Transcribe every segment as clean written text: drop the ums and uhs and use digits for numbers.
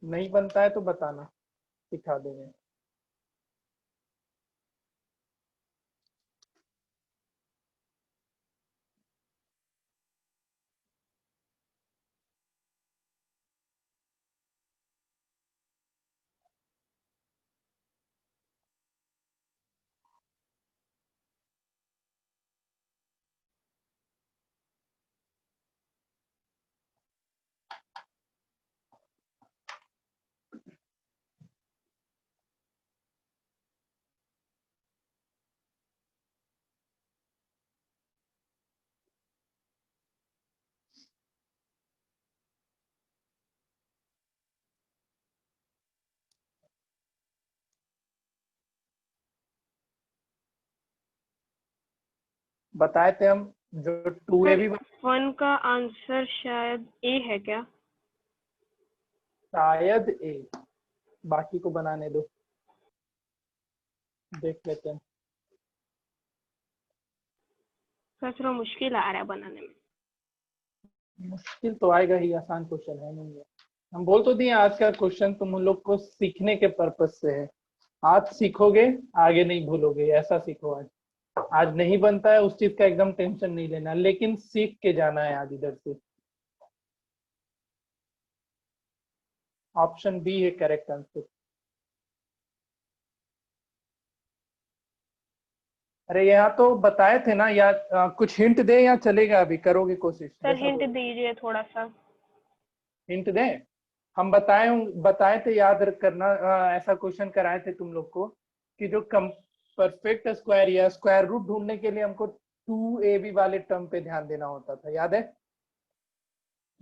नहीं बनता है तो बताना, सिखा देंगे। बताए थे हम, जो टू ए सर भी 1 का आंसर शायद ए है क्या? शायद ए, बाकी को बनाने दो, देख लेते हैं। सर थोड़ा मुश्किल आ रहा है बनाने में। मुश्किल तो आएगा ही, आसान क्वेश्चन है नहीं है। हम बोल तो दिए आज का क्वेश्चन तुम लोग को सीखने के पर्पज से है। आज सीखोगे, आगे नहीं भूलोगे, ऐसा सीखो आज। आज नहीं बनता है उस चीज का एकदम टेंशन नहीं लेना, लेकिन सीख के जाना है आज इधर से। ऑप्शन बी है करेक्ट आंसर। अरे यहाँ तो बताए थे ना, या कुछ हिंट दे या चलेगा, अभी करोगे कोशिश सर जैसा हिंट बोलो। दीजिए थोड़ा सा। हिंट दें? हम बताए थे, याद करना। ऐसा क्वेश्चन कराए थे तुम लोग को कि जो कम परफेक्ट स्क्वायर या स्क्वायर रूट ढूंढने के लिए हमको टू ए बी वाले टर्म पे ध्यान देना होता था, याद है?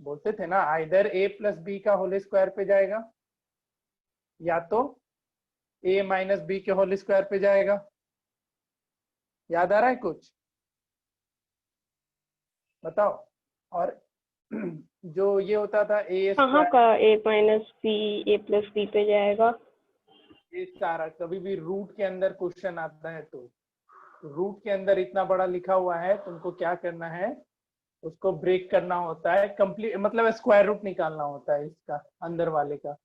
बोलते थे ना, आइदर ए प्लस बी का होल स्क्वायर पे जाएगा, या तो ए माइनस बी के होल स्क्वायर पे जाएगा। याद आ रहा है कुछ? बताओ। और जो ये होता था ए कहाँ स्क्वायर, का ए माइनस बी ए प्लस बी पे जाएगा? ये सारा कभी भी रूट के अंदर क्वेश्चन आता है तो रूट के अंदर इतना बड़ा लिखा हुआ है, तुमको क्या करना है, उसको ब्रेक करना होता है कंप्लीट, मतलब स्क्वायर रूट निकालना होता है इसका, अंदर वाले का।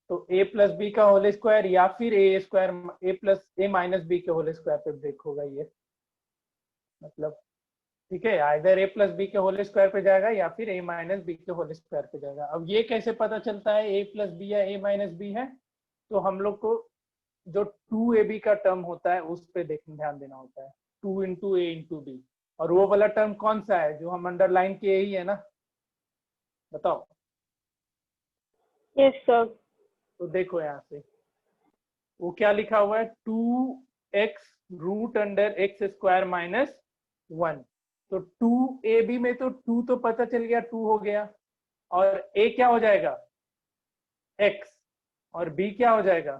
तो ए प्लस बी का होल स्क्वायर या फिर ए स्क्वायर, ए प्लस ए माइनस बी के होल स्क्वायर पे ब्रेक होगा ये, मतलब। ठीक है, आइदर ए प्लस बी के होल स्क्वायर पे जाएगा या फिर ए माइनस बी के होल स्क्वायर पे जाएगा। अब ये कैसे पता चलता है ए प्लस बी या ए माइनस बी है? तो हम लोग को जो टू ए बी का टर्म होता है उस पे ध्यान देना होता है, to into A into B. और वो वाला टर्म कौन सा है जो हम अंडरलाइन किए ही है ना? बताओ। Yes sir. तो देखो यहाँ से वो क्या लिखा हुआ है, two x root under x square minus one. तो टू ए बी में तो टू तो पता चल गया, टू हो गया। और ए क्या हो जाएगा? एक्स। और बी क्या हो जाएगा?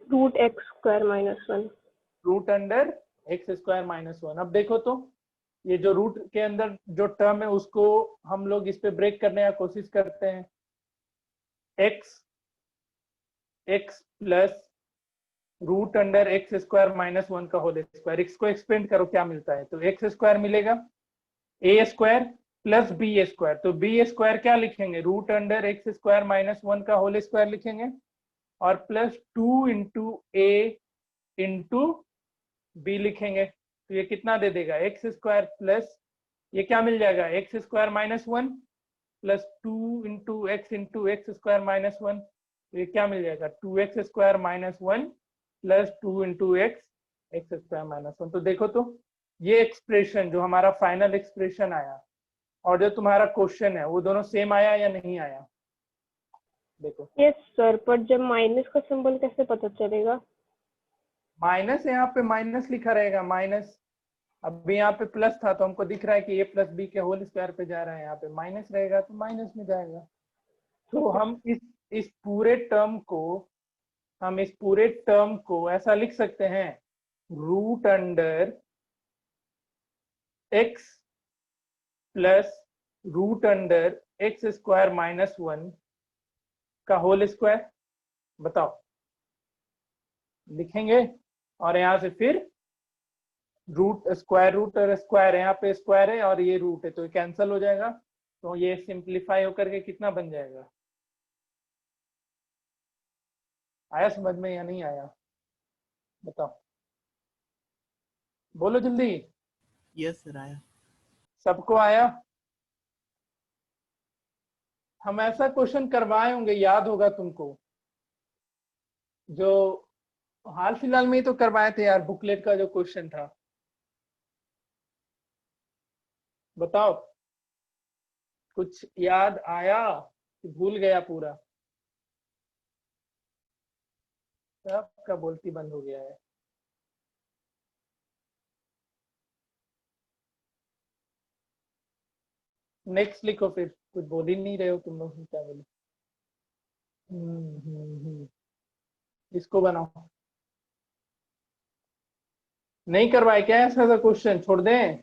Root x square minus 1। Root under x square minus one. अब देखो तो, ये जो रूट के अंदर जो टर्म है उसको हम लोग इस पे ब्रेक करने का कोशिश करते हैं। X x plus root under x square minus one का होल स्क्वायर, एक्स को एक्सपेंड करो क्या मिलता है, तो एक्स स्क्वायर मिलेगा, A square plus B square. तो बी स्क्वायर क्या लिखेंगे, root under x square minus one का होल स्क्वायर लिखेंगे, और plus two into A into B लिखेंगे। तो ये कितना दे देगा, एक्स स्क्वायर प्लस ये क्या मिल जाएगा, x square minus one plus two x square minus one. तो ये क्या मिल जाएगा, two x square minus one plus two into x x square minus one. तो देखो तो, ये एक्सप्रेशन जो हमारा फाइनल एक्सप्रेशन आया और जो तुम्हारा क्वेश्चन है वो दोनों सेम आया या नहीं आया? देखो, यस सर, पर जब माइनस का सिंबल कैसे पता चलेगा? माइनस यहाँ पे माइनस लिखा रहेगा, माइनस। अभी यहाँ पे प्लस था तो हमको दिख रहा है कि ए प्लस बी के होल स्क्वायर पे जा रहा है, यहाँ पे माइनस रहेगा तो माइनस में जाएगा। तो हम इस पूरे टर्म को हम इस पूरे टर्म को ऐसा लिख सकते हैं, root under x plus root under x square minus one का होल स्क्वायर। बताओ, लिखेंगे। और यहाँ से फिर रूट, स्क्वायर रूट और स्क्वायर है, यहाँ पे स्क्वायर है और ये रूट है तो ये कैंसिल हो जाएगा। तो ये सिंप्लीफाई होकर के कितना बन जाएगा, आया समझ में या नहीं आया? बताओ, बोलो जल्दी। यस सर आया। सबको आया? हम ऐसा क्वेश्चन करवाए होंगे, याद होगा तुमको, जो हाल फिलहाल में ही तो करवाए थे यार, बुकलेट का जो क्वेश्चन था। बताओ, कुछ याद आया कि भूल गया पूरा? सबका बोलती बंद हो गया है। नेक्स्ट लिखो फिर, कुछ बोल ही नहीं रहे हो तुम लोग, क्या बोले? इसको बनाओ। नहीं करवाए क्या ऐसा सा क्वेश्चन? छोड़ दें?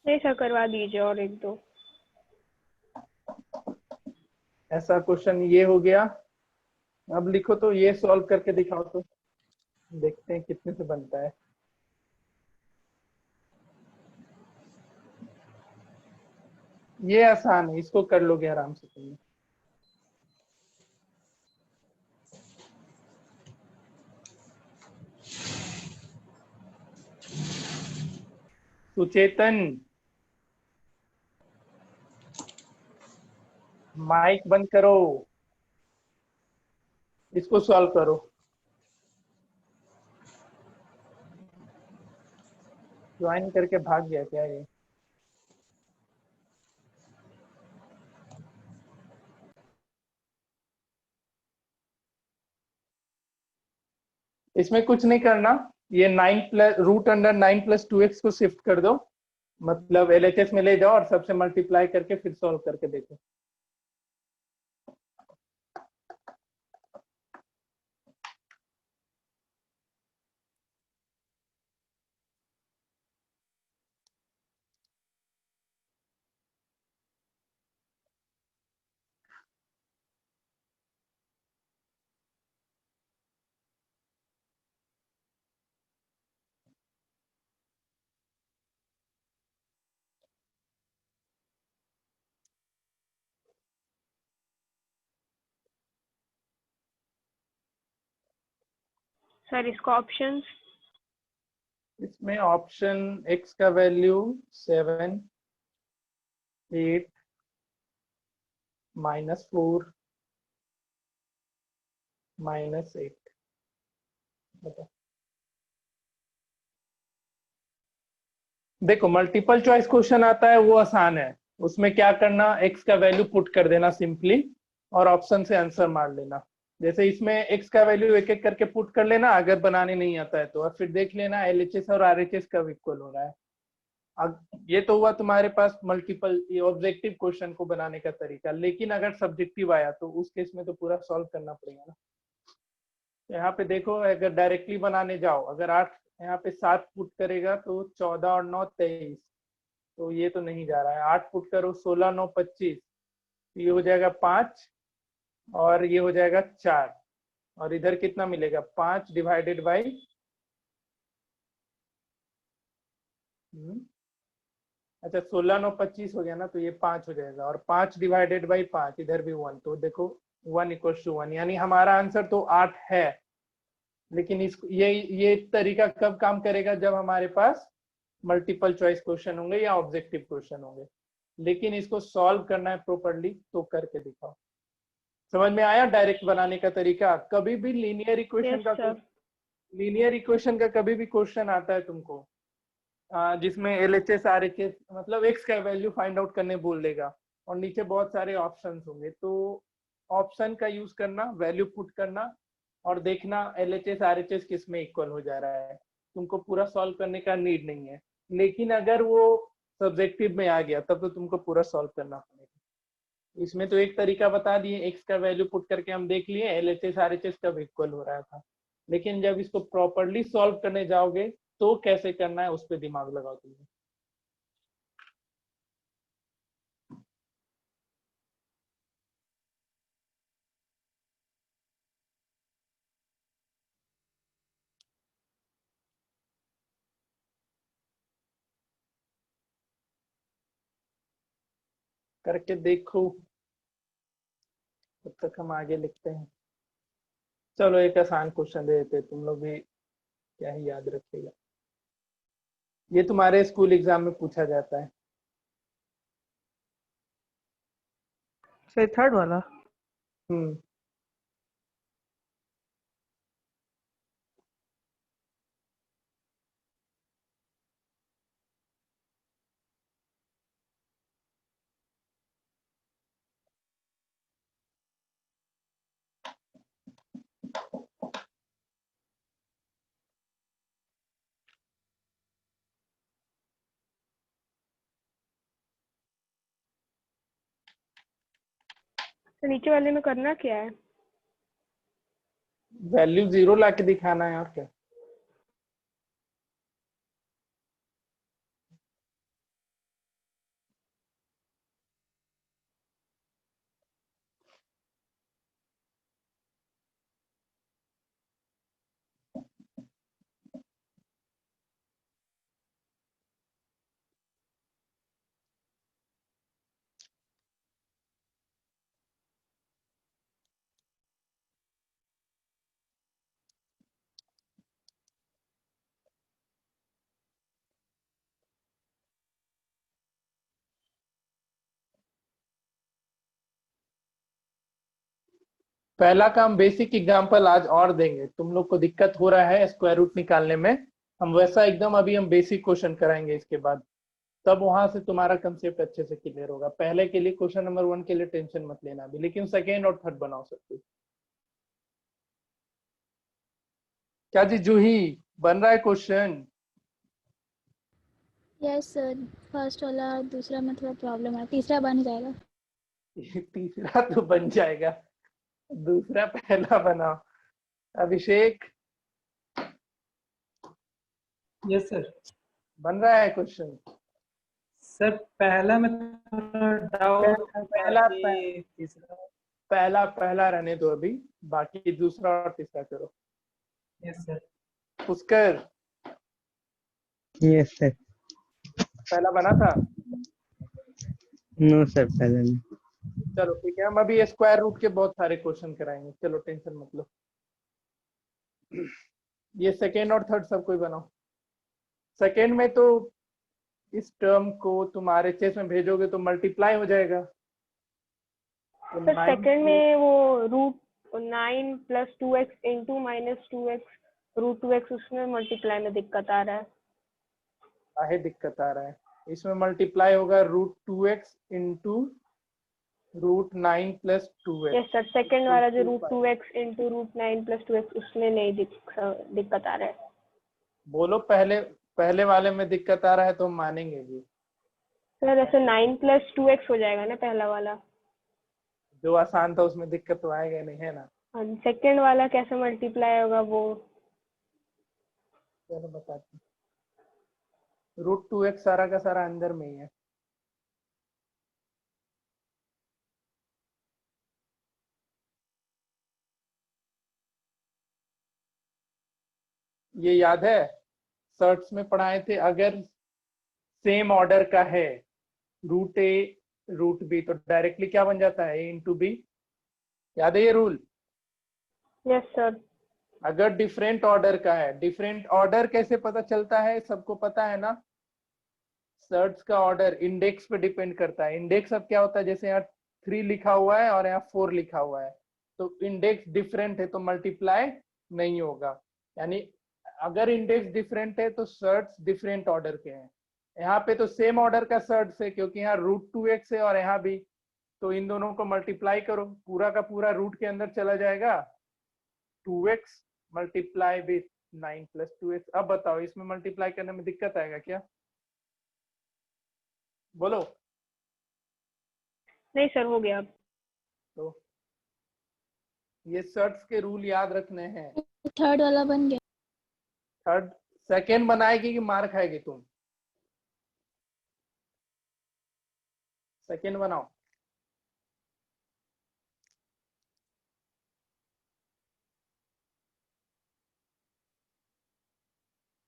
नहीं सर, करवा दीजिए और एक दो। ऐसा क्वेश्चन ये हो गया। अब लिखो तो, ये सॉल्व करके दिखाओ तो, देखते हैं कितने से बनता है। ये आसान है, इसको कर लोगे आराम से तुम। सुचेतन, माइक बंद करो, इसको सॉल्व करो। ज्वाइन करके भाग गया क्या ये? इसमें कुछ नहीं करना, ये 9 प्लस रूट अंडर 9 + 2x को शिफ्ट कर दो, मतलब एलएचएस में ले जाओ और सबसे मल्टीप्लाई करके फिर सॉल्व करके देखो। सर इसका ऑप्शंस? इसमें ऑप्शन x का वैल्यू 7, 8, -4, -8। बताओ। देखो, मल्टीपल चॉइस क्वेश्चन आता है वो आसान है। उसमें क्या करना, x का वैल्यू पुट कर देना सिंपली, और ऑप्शन से आंसर मार लेना। जैसे इसमें x का वैल्यू एक एक करके पुट कर लेना, अगर बनाने नहीं आता है तो, और फिर देख लेना एलएचएस और आरएचएस कब इक्वल हो रहा है। अब ये तो हुआ तुम्हारे पास मल्टीपल ऑब्जेक्टिव क्वेश्चन को बनाने का तरीका, लेकिन अगर सब्जेक्टिव आया तो उस केस में तो पूरा सॉल्व करना पड़ेगा ना। यहाँ पे देखो, अगर डायरेक्टली बनाने जाओ, अगर 8 यहाँ पे 7 पुट करेगा तो 14 और 9 23, तो ये तो नहीं जा रहा है। 8 पुट करो, 16 9 25, ये हो जाएगा 5, और ये हो जाएगा 4, और इधर कितना मिलेगा, 5 डिवाइडेड बाई, अच्छा 16 9 25 हो गया ना, तो ये 5 हो जाएगा, और 5 डिवाइडेड बाई 5, इधर भी 1, तो देखो 1 = 1, यानी हमारा आंसर तो 8 है। लेकिन इस ये तरीका कब काम करेगा, जब हमारे पास मल्टीपल चॉइस क्वेश्चन होंगे या ऑब्जेक्टिव क्वेश्चन होंगे। लेकिन इसको सॉल्व करना है प्रॉपर्ली तो करके दिखाओ। समझ में आया डायरेक्ट बनाने का तरीका? कभी भी यस सर। लीनियर इक्वेशन का कभी भी क्वेश्चन आता है तुमको, जिसमें एलएचएस आरएचएस, मतलब एक्स का वैल्यू फाइंड आउट करने बोल देगा, और नीचे बहुत सारे ऑप्शंस होंगे, तो ऑप्शन का यूज करना, वैल्यू पुट करना, और देखना एलएचएस आरएचएस किस में इक्वल हो जा रहा है। तुमको पूरा सॉल्व करने का नीड नहीं है। लेकिन अगर वो सब्जेक्टिव में आ गया तब तो तुमको पूरा सॉल्व करना पड़ेगा। इसमें तो एक तरीका बता दिए, एक्स का वैल्यू पुट करके हम देख लिए एलएचएस आरएचएस कब इक्वल हो रहा था। लेकिन जब इसको प्रॉपरली सॉल्व करने जाओगे तो कैसे करना है, उस पर दिमाग लगाओ तुम। करके देखो, तब तक हम आगे लिखते हैं। चलो एक आसान क्वेश्चन दे देते, तुम लोग भी क्या ही याद रखेगा। ये तुम्हारे स्कूल एग्जाम में पूछा जाता है। सही, थर्ड वाला। हम्म। तो नीचे वाले में करना क्या है? वैल्यू 0 ला के दिखाना है और क्या। पहला काम बेसिक एग्जांपल आज और देंगे, तुम लोग को दिक्कत हो रहा है स्क्वायर रूट निकालने में, हम वैसा एकदम अभी हम बेसिक क्वेश्चन कराएंगे इसके बाद, तब वहां से तुम्हारा कंसेप्ट अच्छे से क्लियर होगा। पहले के लिए क्वेश्चन नंबर 1 के लिए टेंशन मत लेना अभी, लेकिन सेकेंड और थर्ड बनाओ सकते हो। क्या जी जूही, बन रहा है क्वेश्चन? यस सर, फर्स्ट वाला दूसरा में थोड़ा प्रॉब्लम है, तीसरा बन जाएगा। तीसरा तो बन जाएगा, दूसरा पहला बनाओ। अभिषेक, यस सर। बन रहा है क्वेश्चन? सर पहला में थोड़ा डाउट था, पहला बाकी तीसरा। पहला पहला रहने दो अभी, बाकी दूसरा और तीसरा करो। Yes sir. Pushkar, yes sir. पहला बना था? नो सर, पहले नहीं। चलो ठीक है, हम अभी स्क्वायर रूट के बहुत सारे क्वेश्चन कराएंगे, चलो टेंशन मत लो। ये सेकेंड और थर्ड सब कोई बनाओ। सेकेंड में तो इस टर्म को तुम RHS में भेजोगे तो मल्टीप्लाई हो जाएगा, तो सर 9 सेकंड में वो √9 + 2x इंटू -2x √2x, उसमें मल्टीप्लाई में दिक्कत आ रहा है। काहे दिक्कत आ रहा है? इसमें मल्टीप्लाई होगा √2x into √9 + 2x। Yes sir, second वाला जो √2x इंटू √9 + 2x, उसमें नहीं दिक्कत आ रहा है। बोलो, पहले वाले में दिक्कत आ रहा है तो हम मानेंगे भी। सर ऐसे 9 + 2x हो जाएगा ना पहला वाला। जो आसान था उसमें दिक्कत तो आएगा नहीं, है ना? हाँ, सेकंड वाला कैसे मल्टीप्लाई होगा वो? चलो बताते हैं। √2x सारा का सारा अंदर में ही है, ये याद है सर्ट्स में पढ़ाए थे। अगर सेम ऑर्डर का है √a √b तो डायरेक्टली क्या बन जाता है, a इंटू बी। याद है ये रूल? Yes sir. अगर डिफरेंट ऑर्डर का है, डिफरेंट ऑर्डर कैसे पता चलता है, सबको पता है ना? सर्च का ऑर्डर इंडेक्स पे डिपेंड करता है। इंडेक्स अब क्या होता है, जैसे यहाँ 3 लिखा हुआ है और यहाँ 4 लिखा हुआ है, तो इंडेक्स डिफरेंट है तो मल्टीप्लाई नहीं होगा। यानी अगर इंडेक्स डिफरेंट है तो सर्च डिफरेंट ऑर्डर के हैं। यहाँ पे तो सेम ऑर्डर का सर्च है क्योंकि यहाँ √2x है और यहाँ भी, तो इन दोनों को मल्टीप्लाई करो, पूरा का पूरा रूट के अंदर चला जाएगा 2x मल्टीप्लाई विथ 9 + 2x। अब बताओ इसमें मल्टीप्लाई करने में दिक्कत आएगा क्या? बोलो। नहीं सर, हो गया अब। तो ये सर्ट्स के रूल याद रखने हैं। थर्ड वाला बन गया। थर्ड सेकेंड बनाएगी कि मार खाएगी तुम? सेकेंड बनाओ।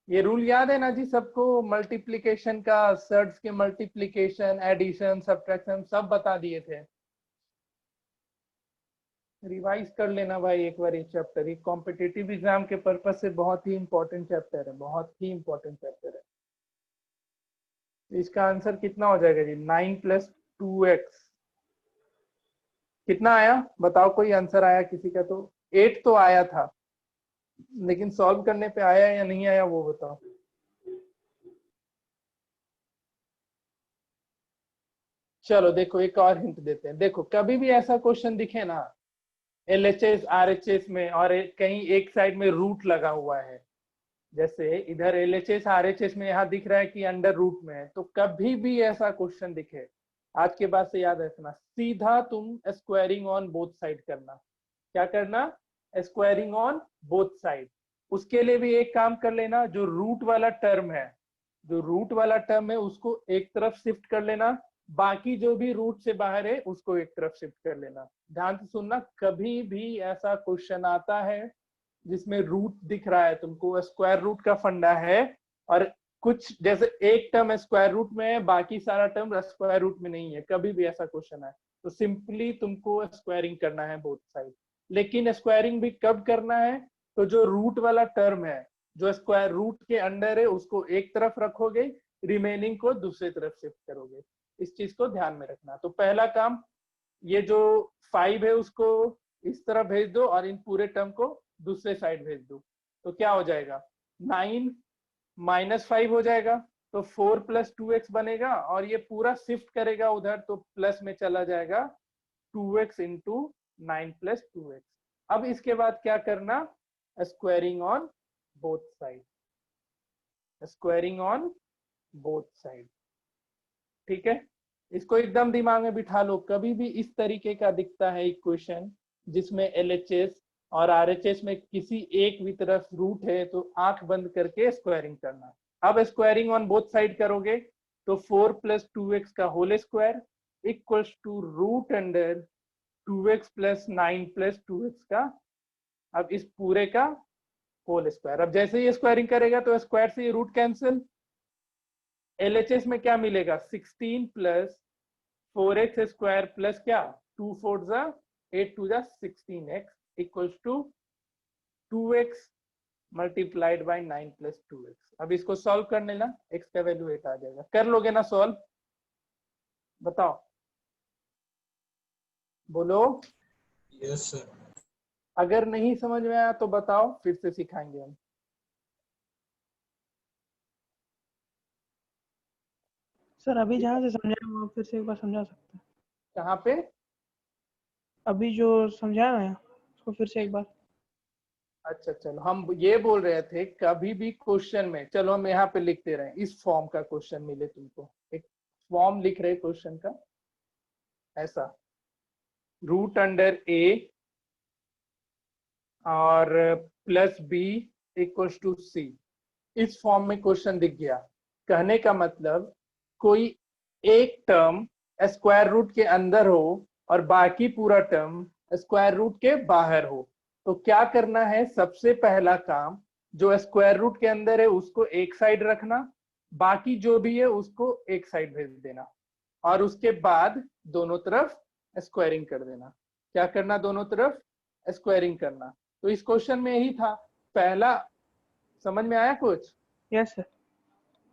ये रूल याद है ना जी सबको? मल्टीप्लिकेशन का, सर्ट्स के मल्टीप्लिकेशन, एडिशन, सब्ट्रैक्शन सब बता दिए थे। रिवाइज कर लेना भाई एक बार ये चैप्टर, ये कॉम्पिटिटिव एग्जाम के पर्पज से बहुत ही इंपॉर्टेंट चैप्टर है, बहुत ही इंपॉर्टेंट चैप्टर है। इसका आंसर कितना हो जाएगा जी? 9 + 2x कितना आया बताओ, कोई आंसर आया किसी का? तो 8 तो आया था, लेकिन सॉल्व करने पे आया या नहीं आया वो बताओ। चलो देखो एक और हिंट देते हैं। देखो कभी भी ऐसा क्वेश्चन दिखे ना LHS RHS में और कहीं एक साइड में रूट लगा हुआ है, जैसे इधर LHS RHS में यहाँ दिख रहा है कि अंडर रूट में है, तो कभी भी ऐसा क्वेश्चन दिखे आज के बाद से याद रखना, सीधा तुम स्क्वायरिंग ऑन बोथ साइड करना। क्या करना? Squaring on both side. उसके लिए भी एक काम कर लेना, जो रूट वाला टर्म है, जो रूट वाला टर्म है उसको एक तरफ शिफ्ट कर लेना, बाकी जो भी रूट से बाहर है उसको एक तरफ शिफ्ट कर लेना। ध्यान से सुनना, कभी भी ऐसा क्वेश्चन आता है जिसमें रूट दिख रहा है तुमको, स्क्वायर रूट का फंडा है, और कुछ जैसे एक टर्म स्क्वायर रूट में है बाकी सारा टर्म स्क्वायर रूट में नहीं है, कभी भी ऐसा क्वेश्चन है तो सिंपली तुमको स्क्वायरिंग करना है बोथ साइड। लेकिन स्क्वायरिंग भी कब करना है? तो जो रूट वाला टर्म है जो स्क्वायर रूट के अंडर है उसको एक तरफ रखोगे, रिमेनिंग को दूसरी तरफ शिफ्ट करोगे। इस चीज को ध्यान में रखना। तो पहला काम, ये जो 5 है उसको इस तरफ भेज दो और इन पूरे टर्म को दूसरे साइड भेज दो। तो क्या हो जाएगा? 9 - 5 हो जाएगा, तो 4 + 2x बनेगा, और ये पूरा शिफ्ट करेगा उधर तो प्लस में चला जाएगा 2x × 9 + 2x। अब इसके बाद क्या करना? Squaring on both side, squaring on both side. ठीक है, इसको एकदम दिमाग में बिठा लो। कभी भी इस तरीके का दिखता है इक्वेशन जिसमें LHS और RHS में किसी एक भी तरफ रूट है तो आंख बंद करके स्क्वायरिंग करना। अब स्क्वायरिंग ऑन बोथ साइड करोगे तो 4 + 2x का whole square equals to root under 2x + 9 + 2x का, अब इस पूरे का होल स्क्वायर। अब जैसे ही स्क्वायरिंग करेगा तो स्क्वायर से रूट कैंसिल, LHS में क्या मिलेगा? 16 + 4x² प्लस क्या 2 4 जा 8 2 जा 16x equals to 2x multiplied by 9 + 2x। अब इसको सॉल्व करने ना, x का वैल्यू 8 आ जाएगा। कर लोगे ना सॉल्व? बताओ, बोलो। Yes sir. अगर नहीं समझ में आया तो बताओ, फिर से सिखाएंगे हम। सर अभी जहाँ से समझाया वो फिर से एक बार समझा सकते हैं? कहाँ पे? अभी जो समझाया ना उसको फिर से एक बार। अच्छा चलो, हम ये बोल रहे थे कभी भी क्वेश्चन में, चलो हम यहाँ पे लिखते रहे, इस फॉर्म का क्वेश्चन मिले तुमको, एक फॉर्म लिख रहे क्वेश्चन का ऐसा, रूट अंडर a और plus b equals to c, इस फॉर्म में क्वेश्चन दिख गया। कहने का मतलब कोई एक टर्म स्क्वायर रूट के अंदर हो और बाकी पूरा टर्म स्क्वायर रूट के बाहर हो, तो क्या करना है? सबसे पहला काम, जो स्क्वायर रूट के अंदर है उसको एक साइड रखना, बाकी जो भी है उसको एक साइड भेज देना, और उसके बाद दोनों तरफ स्क्वायरिंग कर देना। क्या करना? दोनों तरफ स्क्वायरिंग करना। तो इस क्वेश्चन में यही था पहला। समझ में आया कुछ? Yes sir.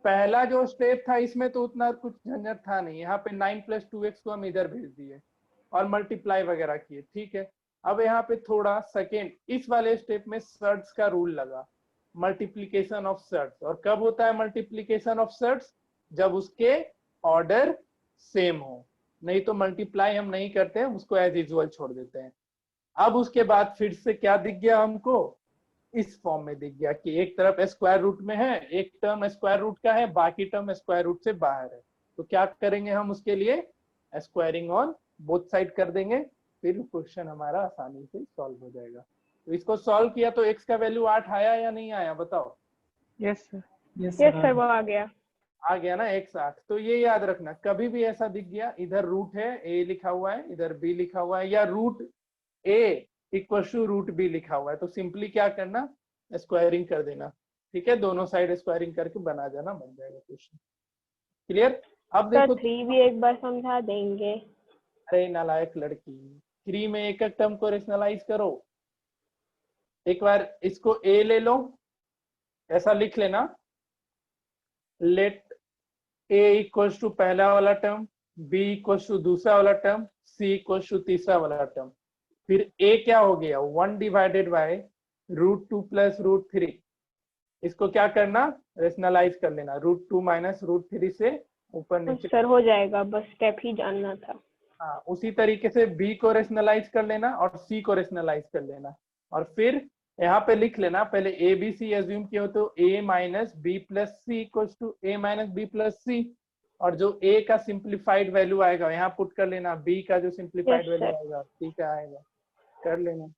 पहला जो स्टेप था इसमें तो उतना कुछ झंझट था नहीं, यहाँ पे 9 + 2x को हम इधर भेज दिए और मल्टीप्लाई वगैरह किए। ठीक है, अब यहाँ पे थोड़ा सेकेंड, इस वाले स्टेप में सर्ट्स का रूल लगा, मल्टीप्लीकेशन ऑफ सर्ट्स। और कब होता है मल्टीप्लीकेशन ऑफ सर्ट्स? जब उसके ऑर्डर सेम हो, नहीं तो मल्टीप्लाई हम नहीं करते हैं, उसको एज यूजुअल छोड़ देते हैं। अब उसके बाद फिर से क्या दिख गया हमको? इस फॉर्म में दिख गया कि एक तरफ स्क्वायर रूट में है, एक टर्म स्क्वायर रूट का है, बाकी टर्म स्क्वायर रूट से बाहर है। तो क्या करेंगे हम उसके लिए? स्क्वायरिंग ऑन बोथ साइड कर देंगे, फिर क्वेश्चन हमारा आसानी से सॉल्व हो जाएगा। तो इसको सॉल्व किया तो x का वैल्यू 8 आया या नहीं आया बताओ? Yes sir. यस सर, वो आ गया। आ गया ना x 8। तो ये याद रखना, कभी भी ऐसा दिख गया इधर रूट है a लिखा हुआ है, इधर b लिखा हुआ है, या root a equal to root b लिखा हुआ है, तो सिंपली क्या करना? स्क्वायरिंग कर देना। ठीक है, दोनों साइड स्क्वायरिंग करके बना जाना, बन जाएगा क्वेश्चन। क्लियर? अब सर देखो, 3 भी एक बार समझा देंगे? अरे नालायक लड़की, 3 में एक एक टर्म को रेशनलाइज करो। एक बार इसको a ले लो, ऐसा लिख लेना, लेट a इक्वल्स टू पहला वाला टर्म, b इक्वल्स टू दूसरा वाला टर्म, c इक्वल्स टू तीसरा वाला टर्म। फिर a क्या हो गया, 1 डिवाइडेड बाय √2 प्लस √3। इसको क्या करना, रेशनलाइज कर लेना, √2 माइनस √3 से ऊपर नीचे। सर हो जाएगा, बस स्टेप ही जानना था। हाँ, उसी तरीके से b को रेशनलाइज कर लेना और c को रेशनलाइज कर लेना, और फिर यहाँ पे लिख लेना, पहले a b c एज्यूम किया हो तो a minus b plus c equals to a minus b plus c, और जो a का सिंप्लीफाइड वैल्यू आएगा यहाँ पुट कर लेना, b का जो सिंप्लीफाइड Yes, वैल्यू sir. आएगा c का आएगा, कर लेना।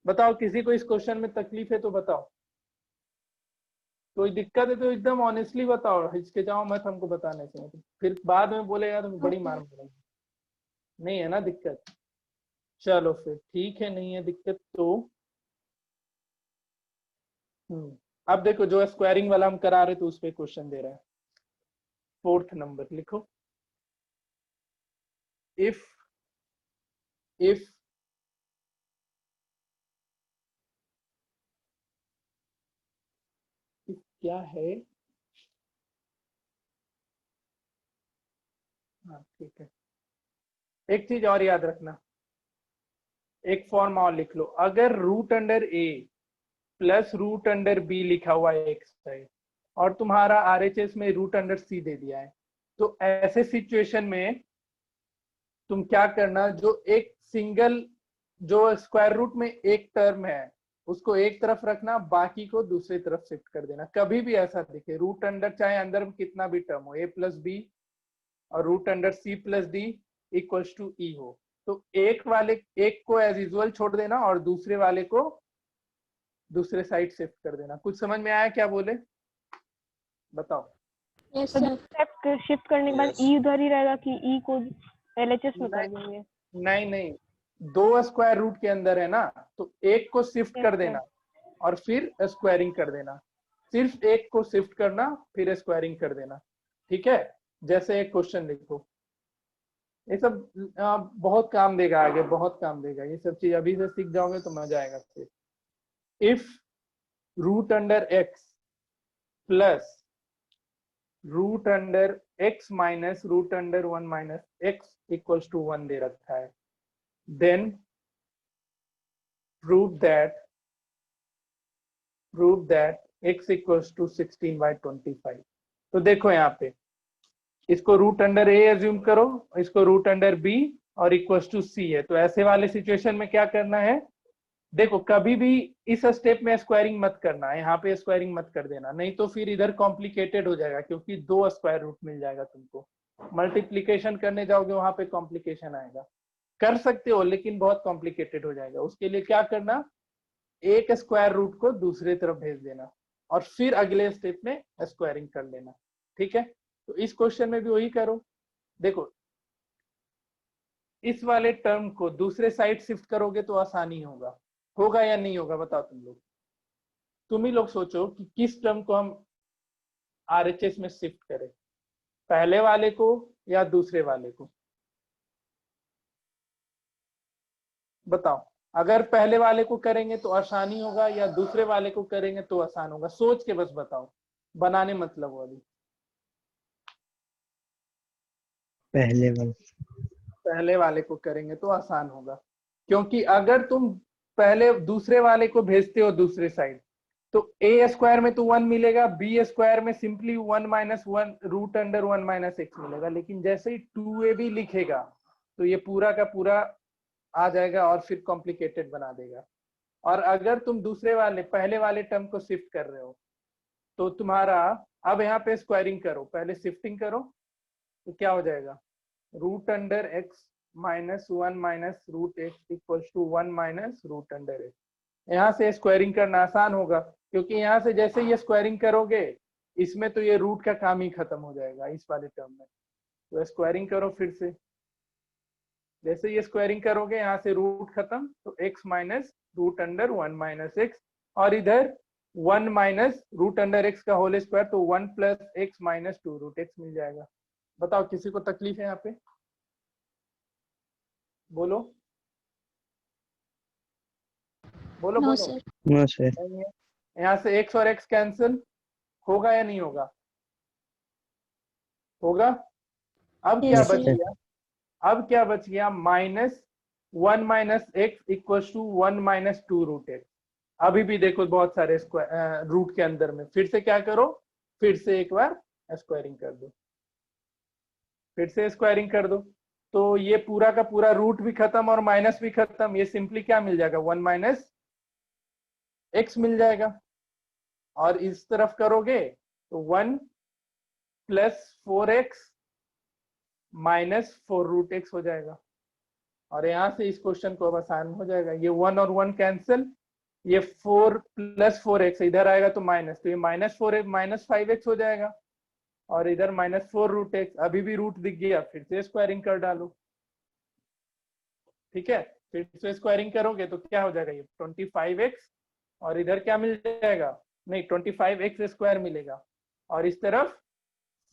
बताओ किसी को इस क्वेश्चन में तकलीफ है तो बताओ, कोई दिक्कत है तो एकदम ऑनेस्टली बताओ, हिचकिचाओ मत हमको बताने से, फिर बाद में बोलेगा तो बड़ी मार पड़ेगी। नहीं है ना दिक्कत? चलो फिर ठीक है, नहीं है दिक्कत तो अब देखो जो स्क्वायरिंग वाला हम करा रहे तो उस पे क्वेश्चन दे रहा है। 4th नंबर लिखो, इफ क्या है, हाँ ठीक है। एक चीज और याद रखना, एक फॉर्म और लिख लो, अगर root under a plus root under b लिखा हुआ है एक साइड और तुम्हारा RHS में रूट अंडर c दे दिया है, तो ऐसे सिचुएशन में तुम क्या करना, जो एक सिंगल जो स्क्वायर रूट में एक टर्म है उसको एक तरफ रखना, बाकी को दूसरी तरफ शिफ्ट कर देना। कभी भी ऐसा दिखे रूट अंडर, चाहे अंदर में कितना भी टर्म हो, a प्लस बी और root under c plus D equals to e हो, तो एक को एज यूजुअल छोड़ देना और दूसरे वाले को दूसरे साइड शिफ्ट कर देना। कुछ समझ में आया क्या बोले, बताओ। यस तो सर। स्टेप शिफ्ट करने के बाद ई उधर ही रहेगा कि ई को LHS में कर देंगे? नहीं, दो स्क्वायर रूट के अंदर है ना, तो एक को शिफ्ट कर Yes, देना और फिर स्क्वायरिंग कर देना, सिर्फ एक को शिफ्ट करना फिर स्क्वायरिंग कर देना, ठीक है। जैसे एक क्वेश्चन लिखो, ये सब बहुत काम देगा आगे, बहुत काम देगा, ये सब चीज अभी से सीख जाओगे तो मजा आएगा। फिर if root under x plus root under x minus root under 1 minus x equals to 1 दे रखा है, then prove that x equals to 16/25। तो देखो यहाँ पे इसको रूट अंडर a एज्यूम करो, इसको रूट अंडर b और इक्वल्स टू c है, तो ऐसे वाले सिचुएशन में क्या करना है, देखो कभी भी इस स्टेप में स्क्वायरिंग मत करना, यहाँ पे स्क्वायरिंग मत कर देना, नहीं तो फिर इधर कॉम्प्लिकेटेड हो जाएगा, क्योंकि दो स्क्वायर रूट मिल जाएगा तुमको। मल्टीप्लीकेशन करने जाओगे वहां पे कॉम्प्लिकेशन आएगा, कर सकते हो लेकिन बहुत कॉम्प्लिकेटेड हो जाएगा। उसके लिए क्या करना, एक स्क्वायर रूट को दूसरे तरफ भेज देना और फिर अगले स्टेप में स्क्वायरिंग कर लेना, ठीक है। तो इस क्वेश्चन में भी वही करो, देखो इस वाले टर्म को दूसरे साइड शिफ्ट करोगे तो आसानी होगा या नहीं होगा, बताओ तुम ही लोग सोचो कि किस टर्म को हम RHS में शिफ्ट करें, पहले वाले को या दूसरे वाले को, बताओ। अगर पहले वाले को करेंगे तो आसानी होगा या दूसरे वाले को करेंगे तो आसान होगा, सोच के बस बताओ, बनाने मतलब वाली। पहले वाले को करेंगे तो आसान होगा, क्योंकि अगर तुम पहले दूसरे वाले को भेजते हो दूसरे साइड तो a स्क्वायर में तो 1 मिलेगा, b स्क्वायर में simply 1 minus 1 root under 1 minus x मिलेगा, लेकिन जैसे ही 2ab लिखेगा तो ये पूरा का पूरा आ जाएगा और फिर कॉम्प्लिकेटेड बना देगा। और अगर तुम दूसरे वाले पहले वाले टर्म को शिफ्ट कर रहे हो तो तुम्हारा, अब यहाँ पे स्क्वायरिंग करो, पहले शिफ्टिंग करो, तो क्या हो जाएगा, root under x minus 1 minus root x equals to 1 minus root under x। यहाँ से स्क्वायरिंग करना आसान होगा, क्योंकि यहाँ से जैसे ये स्क्वायरिंग करोगे इसमें तो ये रूट का काम ही खत्म हो जाएगा इस वाले टर्म में। तो स्क्वायरिंग करो फिर से, जैसे ये स्क्वायरिंग करोगे यहाँ से रूट खत्म, तो x minus root under 1 minus x, और इधर 1 माइनस रूट अंडर x का होल स्क्वायर, तो 1 plus x minus 2 root x मिल जाएगा। बताओ किसी को तकलीफ है यहाँ पे, बोलो। बोलो नो बोलो। सर। No sir. नहीं है। यहाँ से x और x कैंसिल होगा या नहीं होगा? होगा। अब क्या यस बच सर। गया? अब क्या बच गया? -1 minus x equal to 1 minus 2 root x. अभी भी देखो बहुत सारे रूट के अंदर में, फिर से क्या करो, फिर से एक बार स्क्वायरिंग कर दो, फिर से स्क्वायरिंग कर दो, तो ये पूरा का पूरा रूट भी खत्म और माइनस भी खत्म। ये सिंपली क्या मिल जाएगा? 1 माइनस एक्स मिल जाएगा। और इस तरफ करोगे तो 1 plus 4x minus 4 root x हो जाएगा। और यहां से इस क्वेश्चन को अब आसान हो जाएगा। ये 1 और 1 कैंसिल, ये 4 प्लस 4x इधर आएगा तो माइनस, तो ये -4 माइनस 5x हो जाएगा। और इधर -4 रूट एक्स, अभी भी रूट दिख गया, फिर से स्क्वायरिंग कर डालो। ठीक है, फिर से स्क्वायरिंग करोगे तो क्या हो जाएगा? ये 25x और इधर क्या मिल जाएगा? नहीं, 25x स्क्वायर मिलेगा और इस तरफ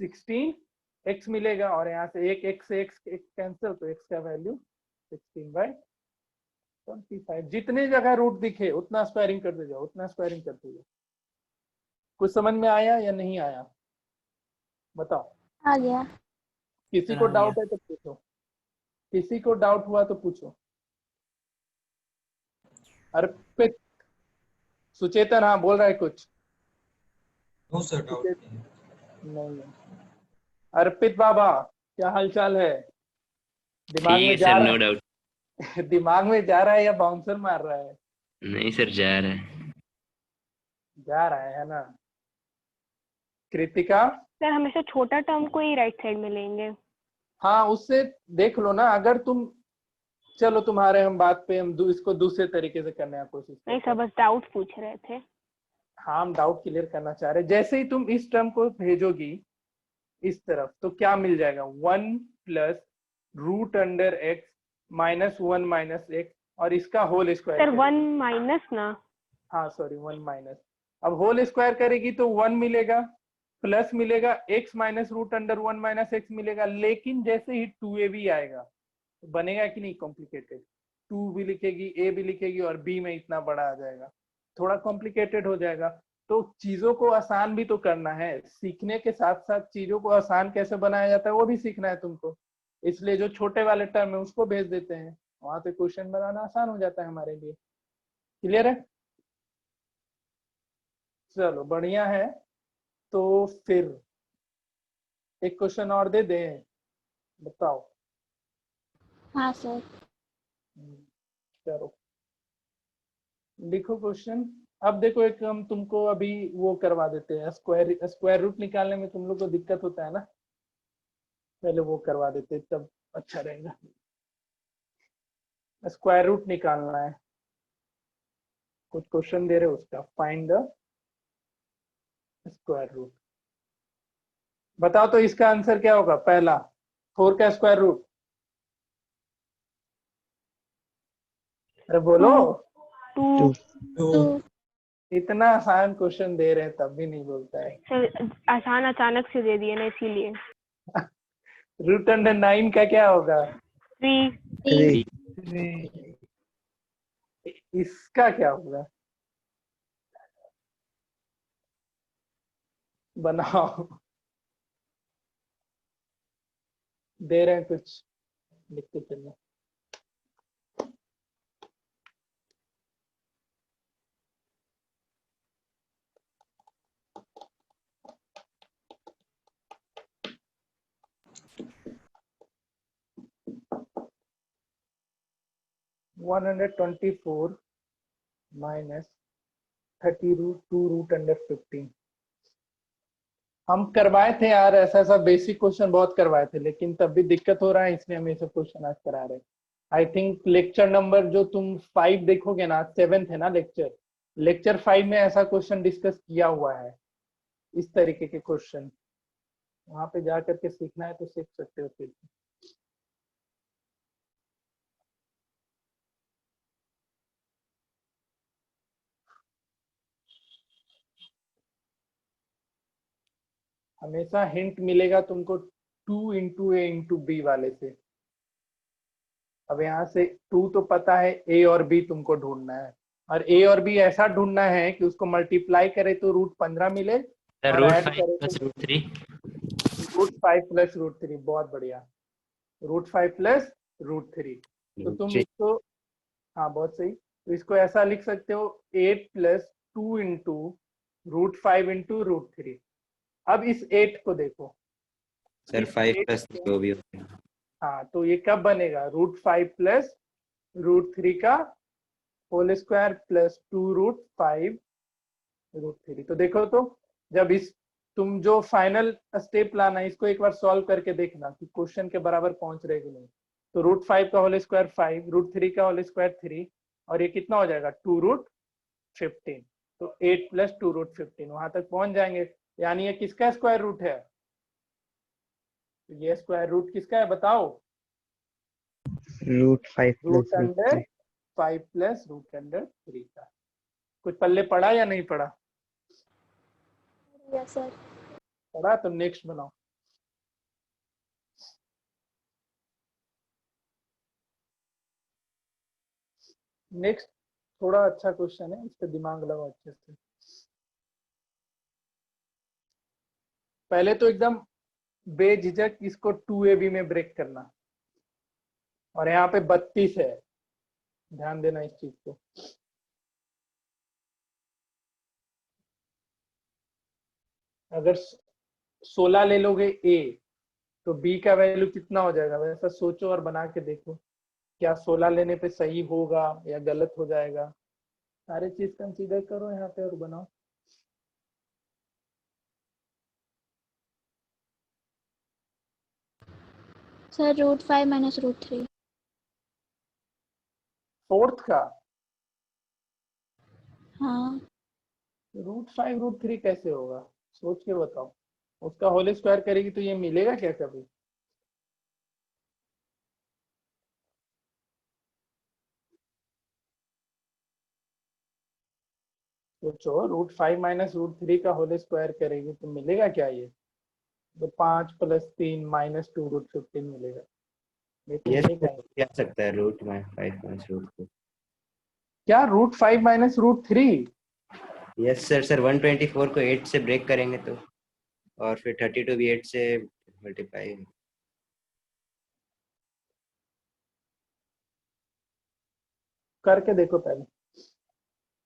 16x मिलेगा। और यहाँ से एक x से x कैंसिल, तो x का वैल्यू 16/25। जितने जगह रूट दिखे उतना स्क्वायरिंग करते जाओ, उतना स्क्वायरिंग करते जाओ। कुछ समझ में आया या नहीं आया? बताओ। आ गया। किसी सर को आ डाउट गया। है तो पूछो, किसी को डाउट हुआ तो पूछो। अर्पित, सुचेतन, हाँ बोल रहा है कुछ? नो सर, डाउट सुचेत नहीं है। नहीं है। अर्पित बाबा, क्या हालचाल है? दिमाग ठीक में है जा सर, रहा नो डाउट। है दिमाग में जा रहा है या बाउंसर मार रहा है? नहीं सर, जा रहा है। जा रहा है ना? कृतिका, सर हमेशा छोटा टर्म को ही राइट साइड में लेंगे। हाँ उससे देख लो ना। अगर तुम, चलो तुम्हारे हम बात पे हम इसको दूसरे तरीके से करने की कोशिश नहीं करते सर, हैं। बस डाउट पूछ रहे थे। हाँ, हम डाउट क्लियर करना चाह रहे हैं। जैसे ही तुम इस टर्म को भेजोगी इस तरफ तो क्या मिल जाएगा? 1 plus root under x minus 1 minus x और इसका होल स्क्वायर। सर 1 माइनस ना। हाँ सॉरी, 1 माइनस। अब होल स्क्वायर करेगी तो 1 मिलेगा, प्लस मिलेगा x minus root under 1 minus x मिलेगा। लेकिन जैसे ही 2ab आएगा तो बनेगा कि नहीं कॉम्प्लिकेटेड? 2 भी लिखेगी, a भी लिखेगी और b में इतना बड़ा आ जाएगा, थोड़ा कॉम्प्लिकेटेड हो जाएगा। तो चीजों को आसान भी तो करना है, सीखने के साथ साथ चीजों को आसान कैसे बनाया जाता है वो भी सीखना है तुमको। इसलिए जो छोटे वाले टर्म है उसको भेज देते हैं, वहां से क्वेश्चन बनाना आसान हो जाता है हमारे लिए। क्लियर है? चलो बढ़िया है। तो फिर एक क्वेश्चन और दे दें, बताओ। हाँ सर। चलो लिखो क्वेश्चन। अब देखो, एक हम तुमको अभी वो करवा देते हैं, स्क्वायर रूट निकालने में तुम लोग को दिक्कत होता है ना, पहले वो करवा देते तब अच्छा रहेगा। स्क्वायर रूट निकालना है, कुछ क्वेश्चन दे रहे हो उसका, फाइंड द स्क्वायर रूट। बताओ तो इसका आंसर क्या होगा? पहला 4 का स्क्वायर रूट। अरे बोलो। 2। तो इतना आसान क्वेश्चन दे रहे हैं तब भी नहीं बोलता है। सर आसान अचानक से दे दिए ना, इसीलिए। रूट अंडर 9 का क्या होगा? 3। 3। इसका क्या होगा? बनाओ। दे रहे हैं कुछ, लिखते चलना। -124 माइनस 30√2 रूट अंडर 15। हम करवाए थे यार, ऐसा ऐसा बेसिक क्वेश्चन बहुत करवाए थे, लेकिन तब भी दिक्कत हो रहा है, इसलिए हम ये सब क्वेश्चन आज करा रहे हैं। आई थिंक लेक्चर नंबर जो तुम 5 देखोगे ना, 7 है ना लेक्चर 5 में ऐसा क्वेश्चन डिस्कस किया हुआ है, इस तरीके के क्वेश्चन। वहां पे जा करके सीखना है तो सीख सकते हो फिर। हमेशा हिंट मिलेगा तुमको 2 इंटू ए इंटू बी वाले से। अब यहाँ से 2 तो पता है, ए और बी तुमको ढूंढना है। और ए और बी ऐसा ढूंढना है कि उसको मल्टीप्लाई करे तो रूट 15 मिले सर और रूट ऐड 5 करे प्लस तो रूट 3। रूट 5 प्लस रूट 3। बहुत बढ़िया, रूट 5 प्लस रूट 3। तो तुम इसको, हाँ बहुत सही, तो इसको ऐसा लिख सकते हो 8 plus 2 into root 5 into root 3। अब इस 8 को देखो सर इस 5 8 प्लस को, जो भी हो। हाँ तो ये कब बनेगा, रूट 5 प्लस रूट 3 का whole square plus 2 root 5 root 3। तो देखो, तो जब इस, तुम जो फाइनल स्टेप लाना है इसको एक बार सॉल्व करके देखना कि क्वेश्चन के बराबर पहुंच रहे कि नहीं। तो रूट 5 का होल स्क्वायर 5, रूट 3 का होल स्क्वायर 3, और ये कितना हो जाएगा 2 रूट 15। तो 8 प्लस 2 रूट 15 वहां तक पहुंच जाएंगे। यानी ये किसका स्क्वायर रूट है, ये स्क्वायर रूट किसका है बताओ, root 5 root plus root under 3। 5 प्लस रूट अंडर 3 का। कुछ पल्ले पड़ा या नहीं पड़ा? Yes sir. पड़ा, तो नेक्स्ट बनाओ। नेक्स्ट थोड़ा अच्छा क्वेश्चन है, इस पे दिमाग लगाओ अच्छे से। पहले तो एकदम बेझिझक इसको 2ab में ब्रेक करना, और यहाँ पे 32 है, ध्यान देना इस चीज को। अगर 16 ले लोगे a, तो b का वैल्यू कितना हो जाएगा, वैसा सोचो और बना के देखो क्या 16 लेने पे सही होगा या गलत हो जाएगा। सारे चीज कंसीडर करो यहाँ पे और बनाओ। Sir root 5 minus root 3। Fourth का हाँ रूट 5 रूट 3 कैसे होगा, सोच के बताओ। उसका होल स्क्वायर करेगी तो ये मिलेगा क्या कभी? सोचो, रूट 5 माइनस रूट 3 का होल स्क्वायर करेगी तो मिलेगा क्या ये? तो 5 प्लस 3 माइनस 2 रूट 15 मिलेगा। ये तो ये मिलेगा ही। क्या सकता है रूट में 5 प्लस रूट 2। क्या root 5 minus root 3? Yes sir. Sir 124 को 8 से ब्रेक करेंगे तो, और फिर 32 भी 8 से मल्टीप्लाई। करके देखो पहले,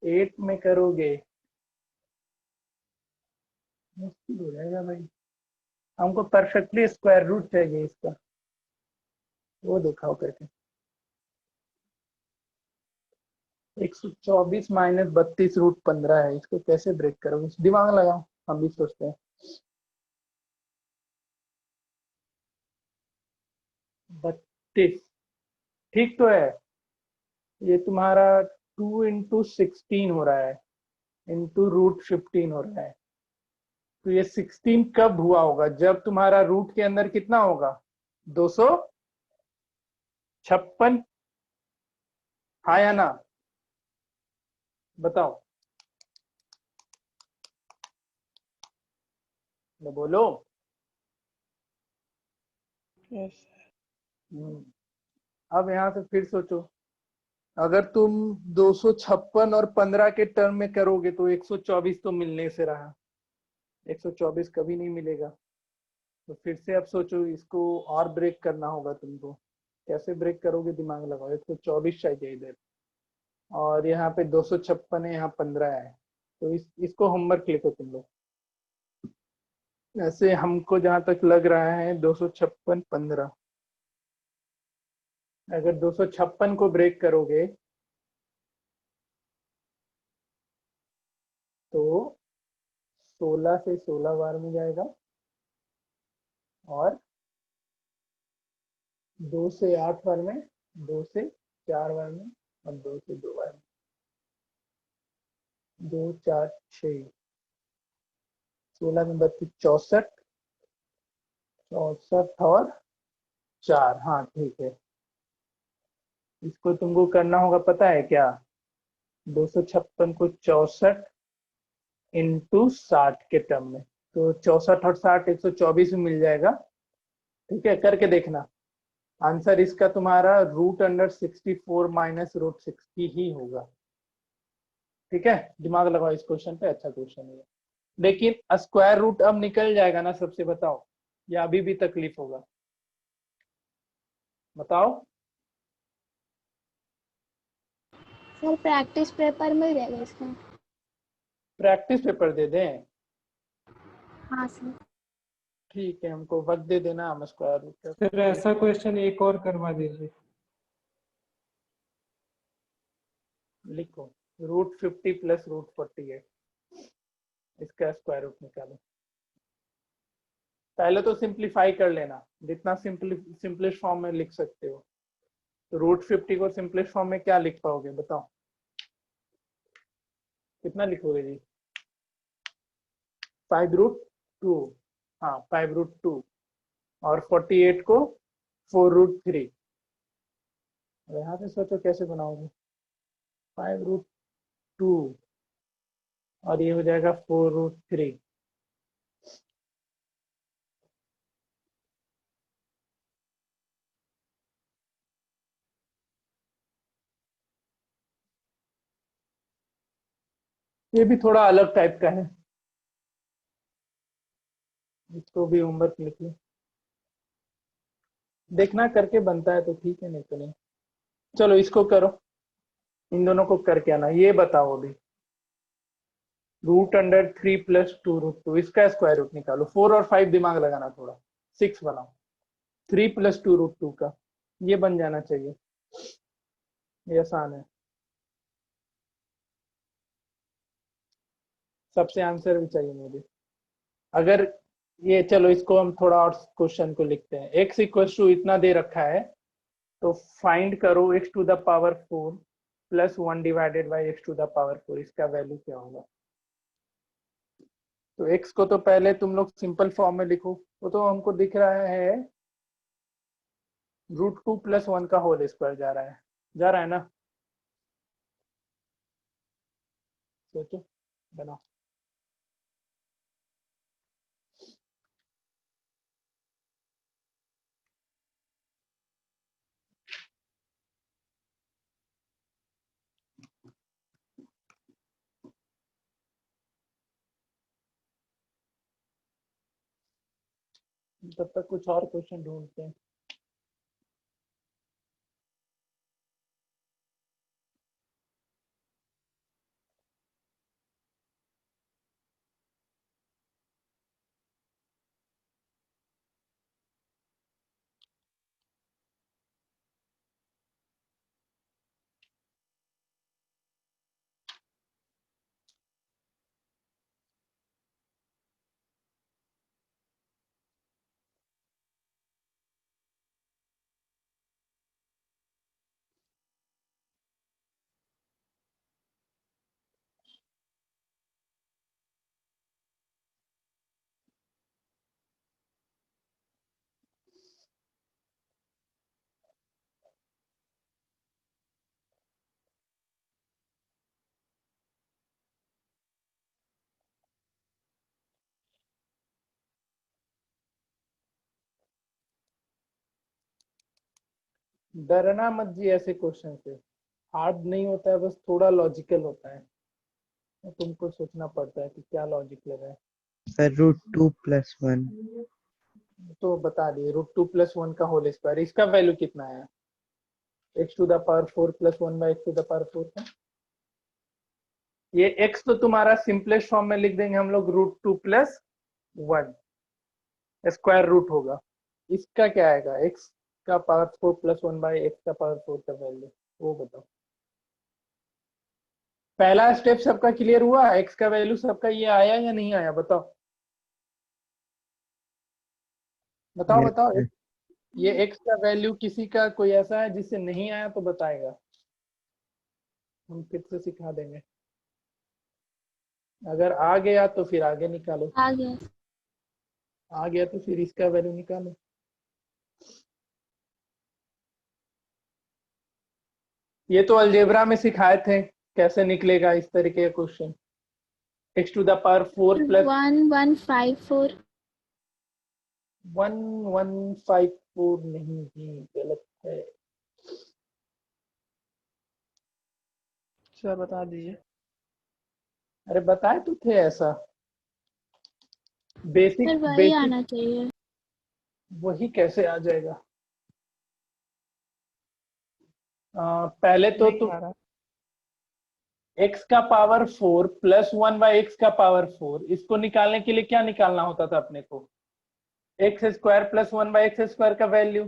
8 में करोगे मुश्किल हो जाएगा भाई। हमको परफेक्टली स्क्वायर रूट चाहिए इसका, वो दिखाओ करके। 124 माइनस 32 रूट 15 है, इसको कैसे ब्रेक करोगे, दिमाग लगाओ, हम भी सोचते हैं। 32 ठीक तो है, ये तुम्हारा 2 इंटू 16 हो रहा है, इंटू रूट 15 हो रहा है। तो ये 16 कब हुआ होगा, जब तुम्हारा रूट के अंदर कितना होगा 256, हाँ या ना, बताओ, बोलो। यस। अब यहाँ से फिर सोचो, अगर तुम 256 और 15 के टर्म में करोगे तो 124 तो मिलने से रहा, 124 कभी नहीं मिलेगा। तो फिर से अब सोचो, इसको और ब्रेक करना होगा तुमको। कैसे ब्रेक करोगे, दिमाग लगाओ। 124 चाहिए इधर, और यहाँ पे 256 है, यहाँ 15 है। तो इसको होमवर्क लिखो तुम लोग। ऐसे हमको जहां तक लग रहा है 256 15, अगर 256 को ब्रेक करोगे तो 16 से 16 बार में जाएगा, और 2 से 8 बार में, 2 से 4 बार में, और 2 से 2 बार में। 2 4 6, 16 में 32, 64, 64 और 4, हाँ ठीक है। इसको तुमको करना होगा पता है क्या, 256 को 64 इंटू 60 के टर्म में, तो 64 और 60 124 में मिल जाएगा। ठीक है, करके देखना। आंसर इसका तुम्हारा रूट अंडर 64 माइनस रूट 60 ही होगा। ठीक है, दिमाग लगाओ इस क्वेश्चन पे, अच्छा क्वेश्चन है। लेकिन स्क्वायर रूट अब निकल जाएगा ना सबसे, बताओ या अभी भी तकलीफ होगा? बताओ। सर प्रैक्टिस पेपर मिल जाएगा इसका? प्रैक्टिस पेपर दे दें? हाँ सर। ठीक है, हमको वक्त दे देना, हम स्क्वायर रूट सर ऐसा क्वेश्चन एक और करवा दीजिए। लिखो √50 प्लस √48, इसका स्क्वायर रूट निकालो। पहले तो सिंप्लीफाई कर लेना, जितना सिंपलेस्ट फॉर्म में लिख सकते हो। तो √50 को सिंपलेस्ट फॉर्म में क्या लिख पाओगे बताओ? कितना लिखोगे जी? 5√2, हाँ 5√2, और 48 को 4√3। यहाँ से सोचो कैसे बनाओगे? 5√2 और ये हो जाएगा 4√3। ये भी थोड़ा अलग टाइप का है, इसको भी होमवर्क लिख लो। देखना करके बनता है तो ठीक है, नहीं तो नहीं। चलो इसको करो, इन दोनों को करके आना। ये बताओ अभी, √3 प्लस 2√2, इसका स्क्वायर रूट निकालो। 4 और 5 दिमाग लगाना थोड़ा, 6 बनाओ। 3 प्लस 2√2 का ये बन जाना चाहिए, ये आसान है। सबसे आंसर भी चाहिए मुझे। अगर ये, चलो इसको हम थोड़ा और क्वेश्चन को लिखते हैं। x इक्वल टू इतना दे रखा है, तो फाइंड करो x⁴ plus 1 divided by x⁴, इसका वैल्यू क्या होगा? तो x को तो पहले तुम लोग सिंपल फॉर्म में लिखो, वो तो हमको दिख रहा है √2 प्लस 1 का होल स्क्वायर जा रहा है ना? सोचो, बनाओ। तब तक कुछ और क्वेश्चन ढूंढते हैं। डरना मत जी ऐसे क्वेश्चन से, हार्ड नहीं होता है, बस थोड़ा लॉजिकल होता है, तो तुमको सोचना पड़ता है कि क्या लॉजिक लगा है। Sir √2 plus 1। तो बता दिए √2 प्लस 1 का होल स्क्वायर, इसका वैल्यू कितना है? x⁴ प्लस 1 बाई x⁴ का। ये x तो तुम्हारा सिंपलेस्ट फॉर्म में लिख देंगे हम लोग, √2 प्लस 1 स्क्वायर रूट होगा। इसका क्या आएगा? x का पावर 4 प्लस 1 बाई x⁴ का वैल्यू, वो बताओ। पहला स्टेप सबका क्लियर हुआ? x का वैल्यू सबका ये आया या नहीं आया? बताओ बताओ Yes, बताओ। sir. ये x का वैल्यू किसी का कोई ऐसा है जिससे नहीं आया तो बताएगा, हम फिर से सिखा देंगे। अगर आ गया तो फिर आगे निकालो, आ गया। आ गया तो फिर इसका वैल्यू निकालो। ये तो अलजेब्रा में सिखाए थे कैसे निकलेगा इस तरीके का क्वेश्चन। x⁴ plus 1154। 1154 नहीं जी, गलत है। सर बता दीजिए। अरे बताए तो थे ऐसा, बेसिक सर वही बेसिक आना चाहिए। वही कैसे आ जाएगा? पहले तो नहीं तुम आ रहा। x का पावर 4 प्लस 1/x का पावर 4, इसको निकालने के लिए क्या निकालना होता था अपने को? X square plus 1/x square का वैल्यू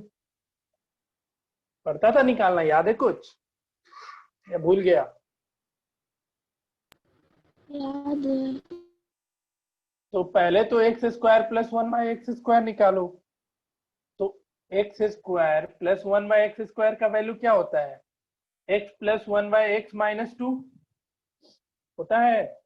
पड़ता था निकालना, याद है कुछ या भूल गया? याद है। तो पहले तो x square plus 1/x square निकालो। तो x square plus 1/x square का वैल्यू क्या होता है? x प्लस 1/x माइनस 2 होता है,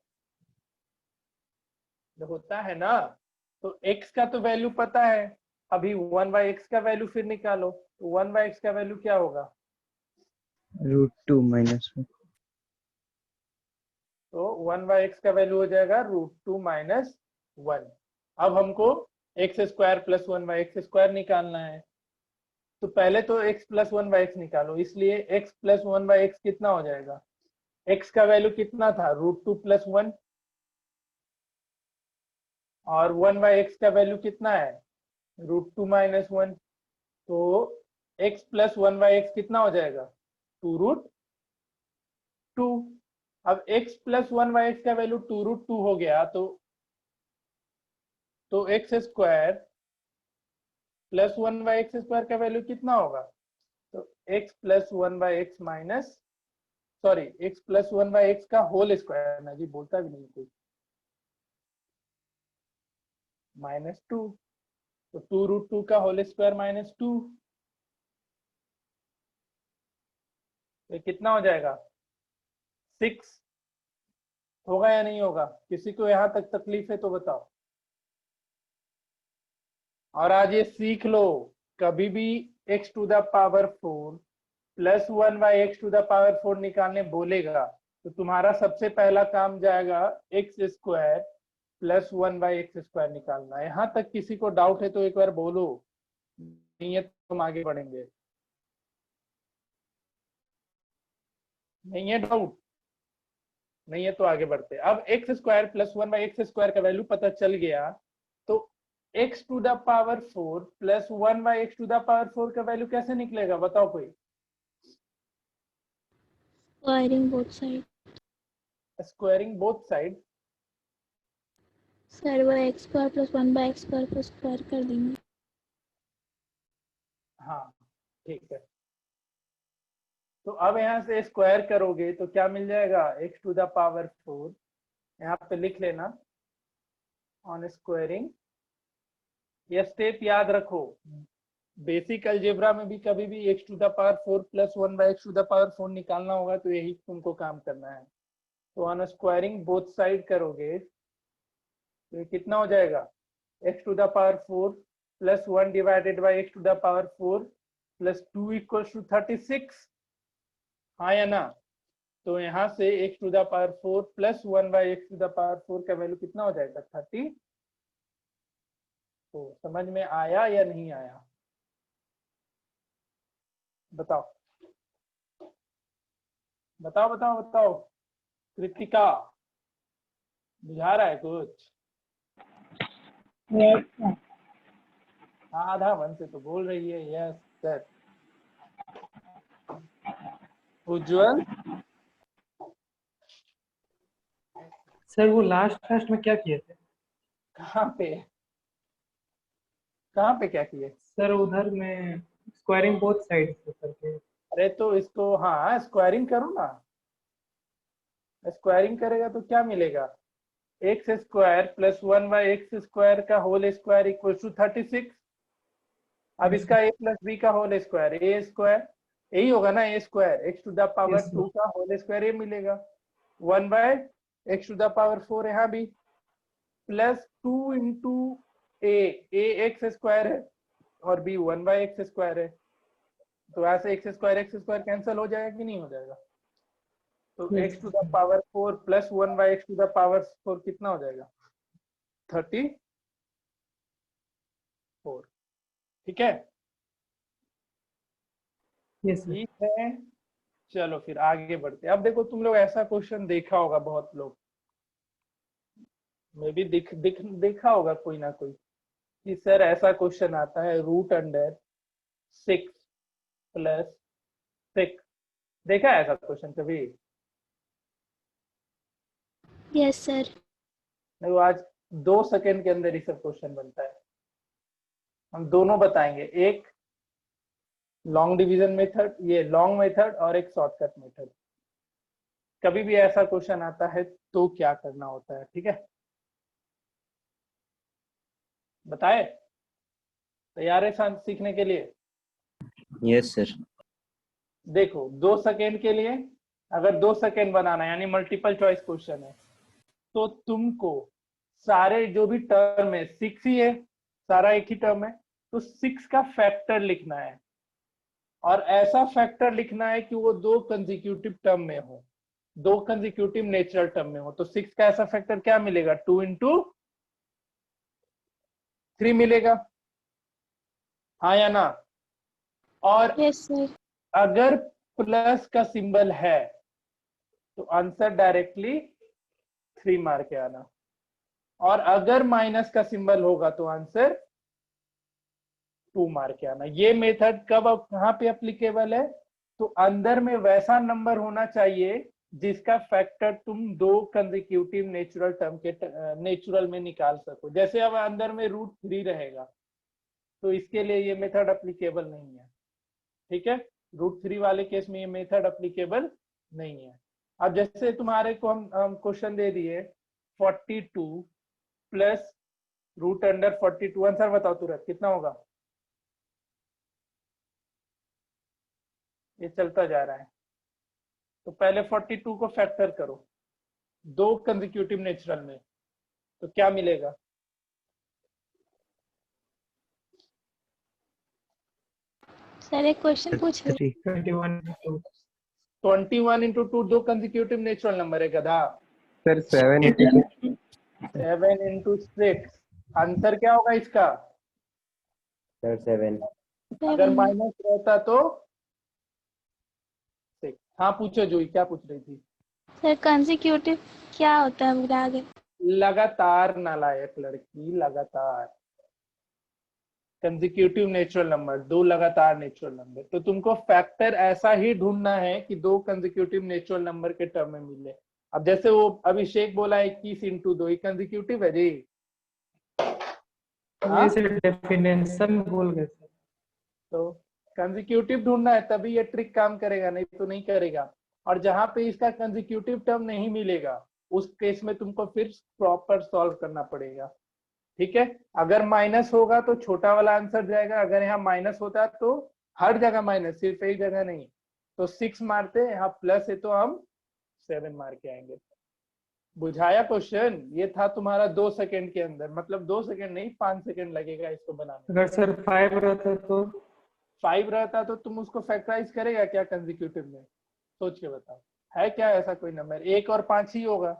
होता है ना? तो x का तो वैल्यू पता है, अभी 1/x का वैल्यू फिर निकालो। तो 1/x का वैल्यू क्या होगा? √2 -1। तो 1/x का वैल्यू हो जाएगा √2 माइनस 1। अब हमको x square plus 1/x square निकालना है। तो पहले तो x प्लस 1/x निकालो, इसलिए x प्लस 1/x कितना हो जाएगा? x का वैल्यू कितना था? √2 प्लस 1, और 1/x का वैल्यू कितना है? √2 माइनस 1। तो x प्लस 1/x कितना हो जाएगा? 2√2। अब x प्लस 1/x का वैल्यू 2√2 हो गया, तो x square plus 1/x square का वैल्यू कितना होगा? तो x plus 1/x minus, sorry, x plus 1/x का होल स्क्वायर, ना जी बोलता भी नहीं कोई, -2। तो 2√2 का होल स्क्वायर -2, तो कितना हो जाएगा? 6 होगा या नहीं होगा? किसी को यहां तक तकलीफ है तो बताओ। और आज ये सीख लो, कभी भी x to the power 4 plus 1/x to the power 4 निकालने बोलेगा तो तुम्हारा सबसे पहला काम जाएगा x square plus 1/x square निकालना। यहां तक किसी को डाउट है तो एक बार बोलो, नहीं है तो हम आगे बढ़ेंगे। नहीं है डाउट? नहीं है तो आगे बढ़ते। अब x square plus 1/x square का वैल्यू पता चल गया, तो x to the power 4 plus 1/x to the power 4 का वैल्यू कैसे निकलेगा बताओ कोई? Squaring both side. Squaring both side. Sir वो x square plus 1/x square को स्क्वायर कर देंगे। हाँ ठीक है। तो अब यहाँ से स्क्वायर करोगे तो क्या मिल जाएगा? x टू द पावर 4, यहाँ पे लिख लेना ऑन स्क्वायरिंग। ये स्टेप याद रखो, बेसिक अलजेब्रा में भी कभी भी x to the power 4 plus 1/x to the power 4 निकालना होगा तो यही तुमको काम करना है। तो ऑन स्क्वायरिंग बोथ साइड करोगे तो ये कितना हो जाएगा? x to the power 4 plus 1 divided by x to the power 4 plus 2 equal to 36, हाँ या ना? तो यहाँ से x to the power 4 plus 1/x to the power 4 का वैल्यू कितना हो जाएगा? 30। तो समझ में आया या नहीं आया बताओ? बताओ बताओ बताओ। कृतिका, बुझा रहा है कुछ? आधा मन से तो बोल रही है यस सर। उज्जवल, सर वो लास्ट टेस्ट में क्या किए थे? कहाँ पे? कहाँ पे क्या किए? सर उधर में स्क्वायरिंग बोथ साइड से करके। अरे तो इसको हाँ स्क्वायरिंग करो ना। स्क्वायरिंग करेगा तो क्या मिलेगा? X square plus 1/x square का होल स्क्वायर इक्वल टू 36। अब इसका a प्लस बी का होल स्क्वायर, ए स्क्वायर यही होगा ना, a square x to the power Yes, 2 का होल स्क्वायर ये मिलेगा, 1/x टू द पावर 4 यहाँ भी, प्लस 2 इंटू ए एक्स स्क्वायर है और बी 1/x स्क्वायर है। तो ऐसे एक्स स्क्वायर कैंसिल हो जाएगा कि नहीं हो जाएगा? तो Yes. x to the power 4 plus 1/x to the power 4 कितना हो जाएगा? 34। ठीक है? Yes, sir. ठीक है, चलो फिर आगे बढ़ते। अब देखो तुम लोग ऐसा क्वेश्चन देखा होगा बहुत लोग, मे भी देखा होगा कोई ना कोई कि सर ऐसा क्वेश्चन आता है रूट अंडर 6 प्लस 6। देखा है ऐसा क्वेश्चन कभी? Yes sir. नहीं, वो आज 2 सेकंड के अंदर ही सब क्वेश्चन बनता है। हम दोनों बताएंगे, एक लॉन्ग डिवीजन मेथड, ये लॉन्ग मेथड, और एक शॉर्टकट मेथड। कभी भी ऐसा क्वेश्चन आता है तो क्या करना होता है, ठीक है? बताए? तैयार है सीखने के लिए? Yes sir. देखो 2 सेकंड के लिए, अगर 2 सेकंड बनाना है यानी मल्टीपल चॉइस क्वेश्चन है, तो तुमको सारे जो भी टर्म है 6 ही है, सारा एक ही टर्म है, तो 6 का फैक्टर लिखना है, और ऐसा फैक्टर लिखना है कि वो 2 कंसेक्यूटिव टर्म में हो, 2 कंसेक्यूटिव नेचुरल टर्म में हो। तो 6 का ऐसा फैक्टर क्या मिलेगा? 2 into 3 मिलेगा, हाँ या ना? और यस सर। अगर प्लस का सिंबल है तो आंसर डायरेक्टली 3 मार के आना, और अगर माइनस का सिंबल होगा तो आंसर 2 मार के आना। ये मेथड कब कहाँ पे एप्लीकेबल है? तो अंदर में वैसा नंबर होना चाहिए जिसका फैक्टर तुम 2 कंसेक्यूटिव नेचुरल टर्म के नेचुरल में निकाल सको। जैसे अब अंदर में √3 रहेगा तो इसके लिए ये मेथड एप्लीकेबल नहीं है, ठीक है? √3 वाले केस में ये मेथड एप्लीकेबल नहीं है। अब जैसे तुम्हारे को हम क्वेश्चन दे दिए 42 प्लस √42, आंसर बताओ तुरंत कितना होगा? ये चलता जा रहा है, तो पहले 42 को फैक्टर करो 2 कंसेक्यूटिव नेचुरल में, तो क्या मिलेगा? सर एक क्वेश्चन पूछ रही 21 21 into 2 2 कंसेक्यूटिव नेचुरल नंबर है गधा। सर 7 into 7 into 6, आंसर क्या होगा इसका? सर 7। अगर 7। माइनस रहता तो 6। हाँ पूछो जूही, क्या पूछ रही थी? सर कंसेक्यूटिव क्या होता है बोला आगे? लगातार नालायक लड़की, लगातार कंसेक्यूटिव नेचुरल नंबर, 2 लगातार नेचुरल नंबर। तो तुमको फैक्टर ऐसा ही ढूंढना है कि 2 कंसेक्यूटिव नेचुरल नंबर के टर्म में मिले। अब जैसे वो अभिषेक बोला 21 into 2 कंसेक्यूटिव है जी। हाँ? ये से डेफिनेशन भूल गए सर। तो कंसेक्यूटिव ढूंढना है तभी ये ट्रिक काम करेगा, नहीं तो नहीं करेगा। और जहां पे इसका कंसेक्यूटिव टर्म नहीं मिलेगा उस केस में तुमको फिर प्रॉपर सॉल्व करना पड़ेगा, ठीक है? अगर माइनस होगा तो छोटा वाला आंसर जाएगा, अगर यहाँ माइनस होता तो हर जगह माइनस, सिर्फ एक जगह नहीं। तो 6 मारते, यहाँ प्लस है तो हम 7 मार के आएंगे। बुझाया क्वेश्चन? ये था तुम्हारा 2 सेकंड के अंदर, मतलब 2 सेकंड नहीं 5 सेकंड लगेगा इसको बनाने। अगर सर 5 रहता तो 5 रहता तो तुम उसको फैक्टराइज करेगा क्या कंसेक्यूटिव में? सोच के बताओ, है क्या ऐसा कोई नंबर? 1 और 5 ही होगा,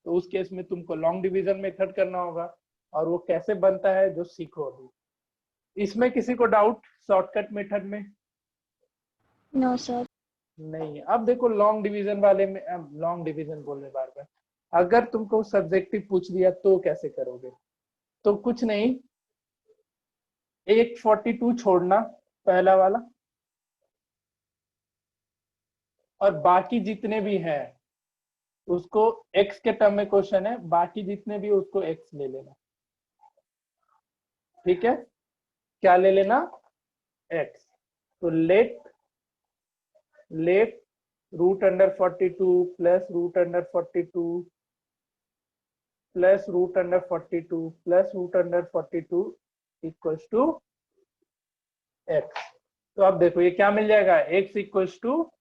तो उस केस में तुमको लॉन्ग डिवीजन मेथड करना होगा, और वो कैसे बनता है जो सीखो अभी। इसमें किसी को डाउट शॉर्टकट मेथड में? No sir. नहीं। अब देखो लॉन्ग डिवीजन वाले में, लॉन्ग डिवीजन बोलने बार बार, अगर तुमको सब्जेक्टिव पूछ दिया तो कैसे करोगे? तो कुछ नहीं, एक 42 छोड़ना पहला वाला, और बाकी जितने भी हैं उसको x के टर्म में क्वेश्चन है, बाकी जितने भी उसको x ले लेना, ठीक है? क्या ले लेना? x। तो let √42 plus √42 plus √42 plus √42 equals to x। तो अब देखो ये क्या मिल जाएगा? x equals to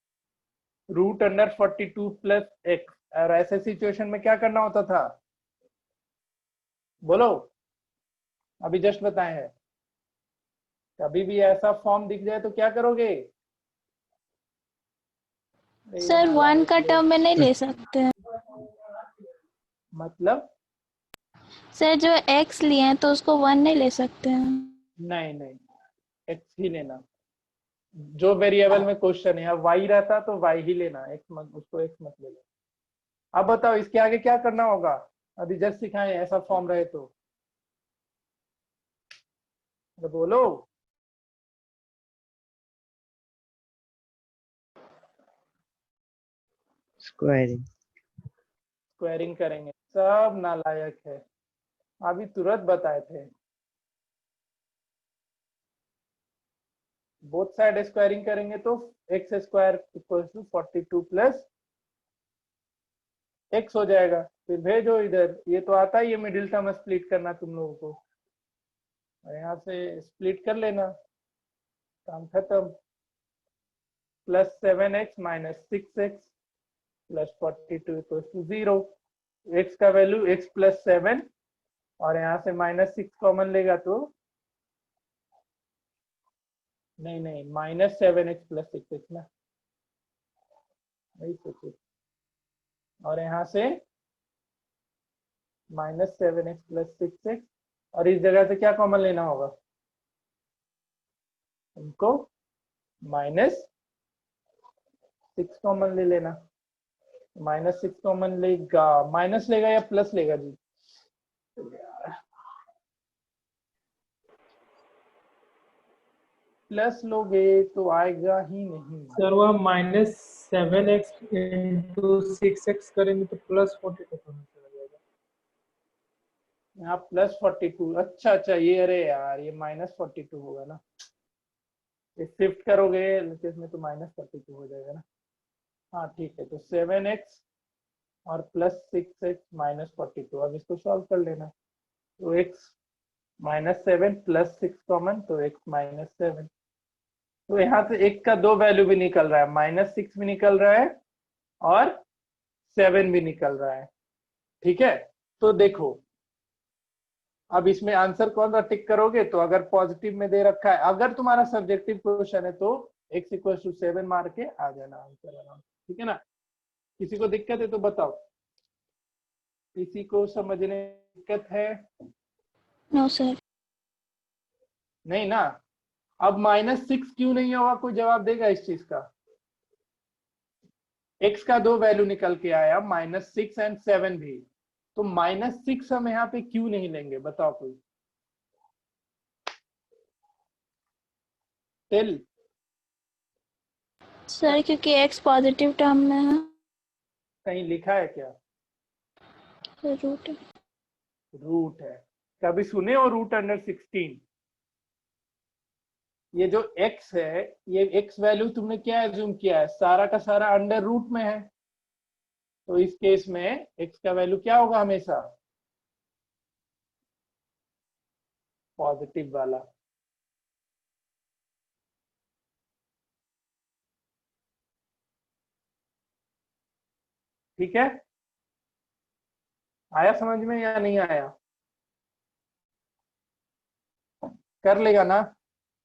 √42 plus x। और ऐसे सिचुएशन में क्या करना होता था? बोलो, अभी जस्ट बताए हैं। कभी भी ऐसा फॉर्म दिख जाए तो क्या करोगे? सर 1 का टर्म में नहीं ले सकते हैं। मतलब सर जो x लिए हैं तो उसको 1 नहीं ले सकते हैं। नहीं, x ही लेना। जो वेरिएबल में क्वेश्चन है, y रहता तो y ही लेना, x मत, उसको x मत ले लेना। अब बताओ इसके आगे क्या करना होगा? अभी जस्ट सिखाए ऐसा फॉर्म रहे तो बोलो। स्क्वायरिंग। स्क्वायरिंग करेंगे, सब नालायक है, अभी तुरंत बताए थे। बोथ साइड स्क्वायरिंग करेंगे तो x square equal to 42 plus x हो जाएगा। फिर भेजो इधर, ये तो आता ही है मिडिल टर्म स्प्लिट करना तुम लोगों को, यहाँ से स्प्लिट कर लेना, काम खत्म। Plus 7x minus 6x plus 42 equal to 0। X का वैल्यू x प्लस 7 और यहाँ से माइनस 6 कॉमन लेगा तो नहीं माइनस 7x प्लस 6x ना, नहीं सोचिए। और यहाँ से माइनस 7x प्लस 6x और इस जगह से क्या कॉमन लेना होगा उनको, माइनस 6 कॉमन ले लेना। माइनस 6 कॉमन लेगा, माइनस लेगा या प्लस लेगा जी? प्लस लोगे तो आएगा ही नहीं। सर वो -7x इंटू 6x करेंगे तो +42 कहाँ से आ जाएगा? यहाँ प्लस 42, अच्छा ये, अरे यार ये -42 होगा ना, ये शिफ्ट करोगे तो इसमें तो -42 हो जाएगा ना। हाँ ठीक है, तो 7x और प्लस 6x माइनस 42। अब इसको सॉल्व कर लेना, तो x -7 प्लस 6 कॉमन तो x -7। तो यहाँ से x का दो वैल्यू भी निकल रहा है, -6 भी निकल रहा है और 7 भी निकल रहा है। ठीक है, तो देखो अब इसमें आंसर कौन सा टिक करोगे, तो अगर पॉजिटिव में दे रखा है, अगर तुम्हारा सब्जेक्टिव क्वेश्चन है तो x इक्वल टू 7 मार के आ जाना आंसर आराम। ठीक है ना, किसी को दिक्कत है तो बताओ, किसी को समझने में दिक्कत है? No sir. नहीं ना, अब -6 क्यों नहीं होगा, कोई जवाब देगा इस चीज का? x का दो वैल्यू निकल के आया, -6 एंड 7 भी, तो -6 हम यहाँ पे क्यों नहीं लेंगे, बताओ कोई। टेल। सर क्योंकि x पॉजिटिव टर्म में है, कहीं लिखा है क्या? तो रूट है। रूट है, कभी सुने हो रूट अंडर 16? ये जो x है, ये x वैल्यू तुमने क्या एज्यूम किया है, सारा का सारा अंडर रूट में है, तो इस केस में x का वैल्यू क्या होगा, हमेशा पॉजिटिव वाला। ठीक है, आया समझ में या नहीं आया? कर लेगा ना।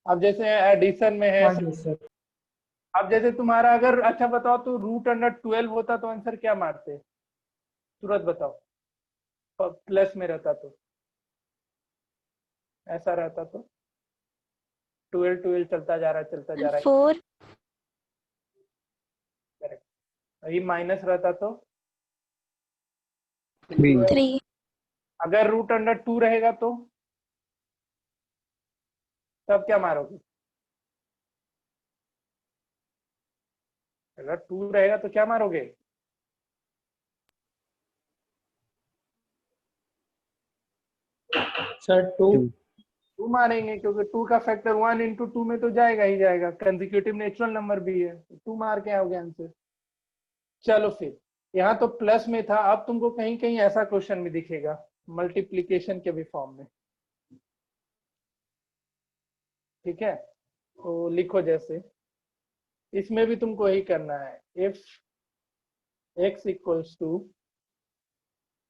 अब जैसे एडिशन में है, हाँ जी सर। अब जैसे तुम्हारा अगर, अच्छा बताओ, तो रूट अंडर 12 होता तो आंसर क्या मारते, तुरंत बताओ। प्लस में रहता तो, ऐसा रहता तो 12 चलता जा रहा है, चलता जा रहा है, 4। करेक्ट। यही माइनस रहता तो 3। अगर रूट अंडर 2 रहेगा तो तब क्या मारोगे, अगर 2 रहेगा तो क्या मारोगे? सर 2। 2 मारेंगे, क्योंकि 2 का फैक्टर 1 इंटू 2 में तो जाएगा ही जाएगा, कंसेक्यूटिव नेचुरल नंबर भी है, 2 मार के आओगे आंसर। चलो फिर, यहाँ तो प्लस में था, अब तुमको कहीं कहीं ऐसा क्वेश्चन भी दिखेगा मल्टीप्लीकेशन के भी फॉर्म में। ठीक है, तो लिखो, जैसे इसमें भी तुमको यही करना है, if x equals to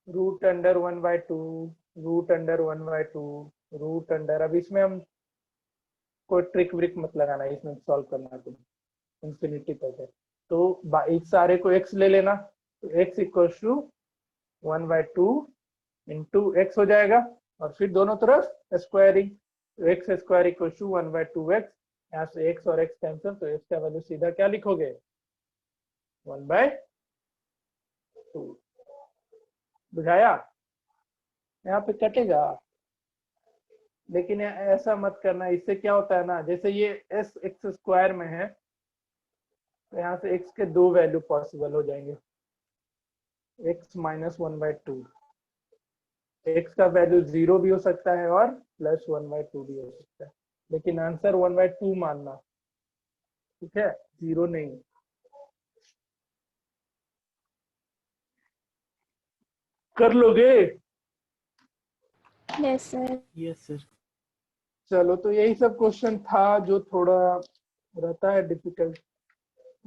root under 1/2 root under 1/2 root under, अब इसमें हम कोई ट्रिक व्रिक मत लगाना, इसमें सॉल्व करना है तुम इंफिनिटी तक है, तो इस सारे को x ले लेना, तो x equals to 1/2 into x हो जाएगा, और फिर दोनों तरफ स्क्वायरिंग, तो x square equal to 1/2x, यहाँ से x और x कैंसिल, तो x का वैल्यू सीधा क्या लिखोगे, 1/2। बुझाया? यहाँ पे कटेगा, लेकिन ऐसा मत करना। इससे क्या होता है ना, जैसे ये एस एक्स स्क्वायर में है तो यहाँ से x के दो वैल्यू पॉसिबल हो जाएंगे, x माइनस 1/2। x का वैल्यू 0 भी हो सकता है और प्लस 1/2 भी हो सकता है, लेकिन आंसर 1/2 मानना, ठीक है, 0 नहीं। कर लोगे? Yes sir. Yes sir. चलो, तो यही सब क्वेश्चन था जो थोड़ा रहता है डिफिकल्ट,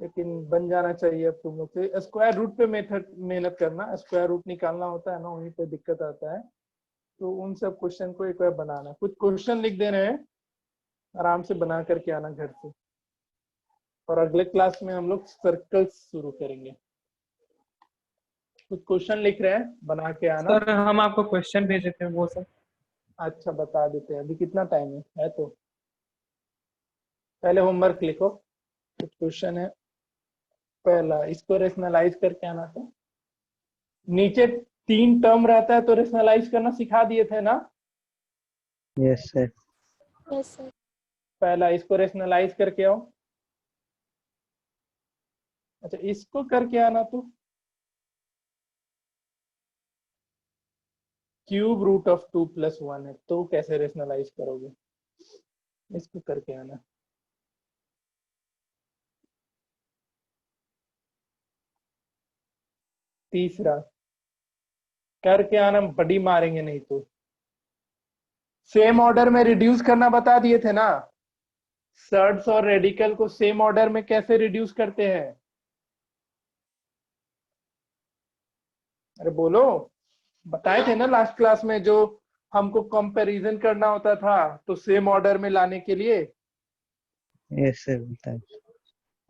लेकिन बन जाना चाहिए अब तुम लोग से। स्क्वायर रूट पे मेहनत करना, स्क्वायर रूट निकालना होता है ना, वहीं पे दिक्कत आता है। तो उन सब क्वेश्चन को एक बार बनाना, कुछ क्वेश्चन लिख दे रहे हैं, आराम से बना करके आना घर से। और अगले क्लास में हम लोग सर्कल्स शुरू करेंगे। कुछ क्वेश्चन लिख रहे हैं, बना के आना। सर हम आपको क्वेश्चन भेजे थे वो सब। अच्छा, बता देते हैं। अभी कितना टाइम है तो पहले होमवर्क लिखो। कुछ क्वेश्चन है, पहला इसको रेशनलाइज करके आना था। नीचे 3 टर्म रहता है तो रेशनलाइज करना सिखा दिए थे ना। Yes sir. Yes sir. पहला इसको रेशनलाइज करके आओ। अच्छा, इसको करके आना। तो क्यूब रूट ऑफ 2 + 1 है, तो कैसे रेशनलाइज करोगे? इसको करके आना। तीसरा करके आना, बड़ी मारेंगे नहीं तो। सेम ऑर्डर में रिड्यूस करना बता दिए थे ना। सर्ड्स और रेडिकल को सेम ऑर्डर में कैसे रिड्यूस करते हैं? अरे बोलो, बताए थे ना लास्ट क्लास में, जो हमको कंपैरिजन करना होता था तो सेम ऑर्डर में लाने के लिए। यस सर बताए।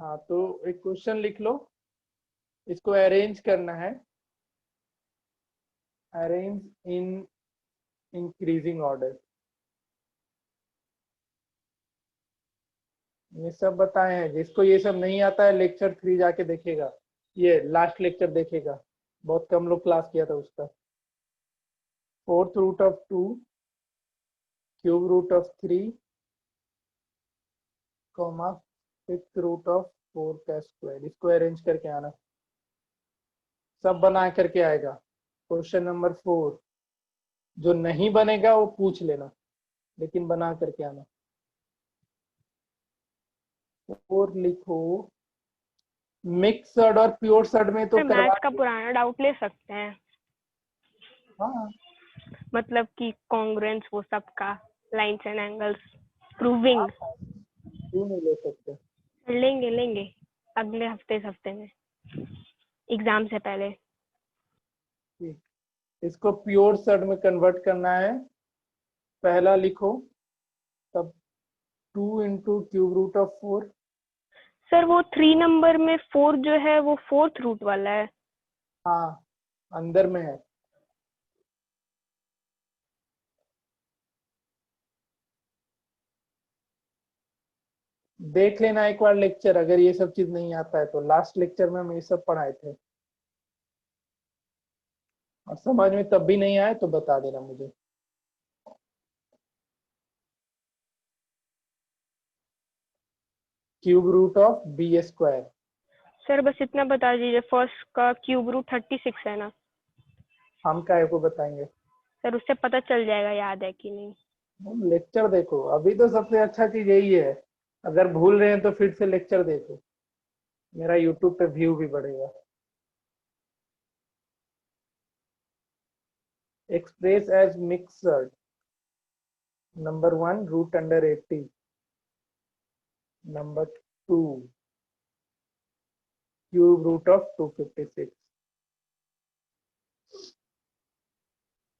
हाँ, तो एक क्वेश्चन लिख लो, इसको अरेंज करना है। Arrange in increasing order. ये सब बताए हैं। जिसको ये सब नहीं आता है लेक्चर 3 जाके देखेगा, ये लास्ट लेक्चर देखेगा, बहुत कम लोग क्लास किया था उसका। 4th root of 2 cube root of 3 comma 5th root of 4 का स्क्वायर। इसको अरेंज करके आना, सब बना करके आएगा। क्वेश्चन नंबर 4 जो नहीं बनेगा वो पूछ लेना, लेकिन बना करके आना। 4 लिखो। मिक्सड और प्योर सड में तो सर करवा। मैथ का पुराना डाउट ले सकते हैं, हाँ, मतलब कि कॉन्ग्रुएंस वो सब का, लाइंस एंड एंगल्स प्रूविंग। क्यों नहीं ले सकते? लेंगे लेंगे अगले हफ्ते इस हफ्ते में, एग्जाम से पहले। ठीक। इसको प्योर सड में कन्वर्ट करना है। पहला लिखो, तब 2 into cube root of 4। Sir वो 3 नंबर में 4 जो है वो 4th रूट वाला है। हाँ, अंदर में है। देख लेना एक बार लेक्चर, अगर ये सब चीज नहीं आता है तो। लास्ट लेक्चर में हम ये सब पढ़ाए थे, और समझ में तब भी नहीं आए तो बता देना मुझे। Cube root of B square. Sir बस इतना बता दीजिए, फर्स्ट का क्यूब रूट 36 है ना। हम काय को बताएंगे? सर उससे पता चल जाएगा याद है कि नहीं। लेक्चर देखो, अभी तो सबसे अच्छा चीज यही है। अगर भूल रहे हैं तो फिर से लेक्चर देखो, मेरा यूट्यूब पे व्यू भी बढ़ेगा। Express as mixed. Number 1 root under 80। Number 2 cube root of 256।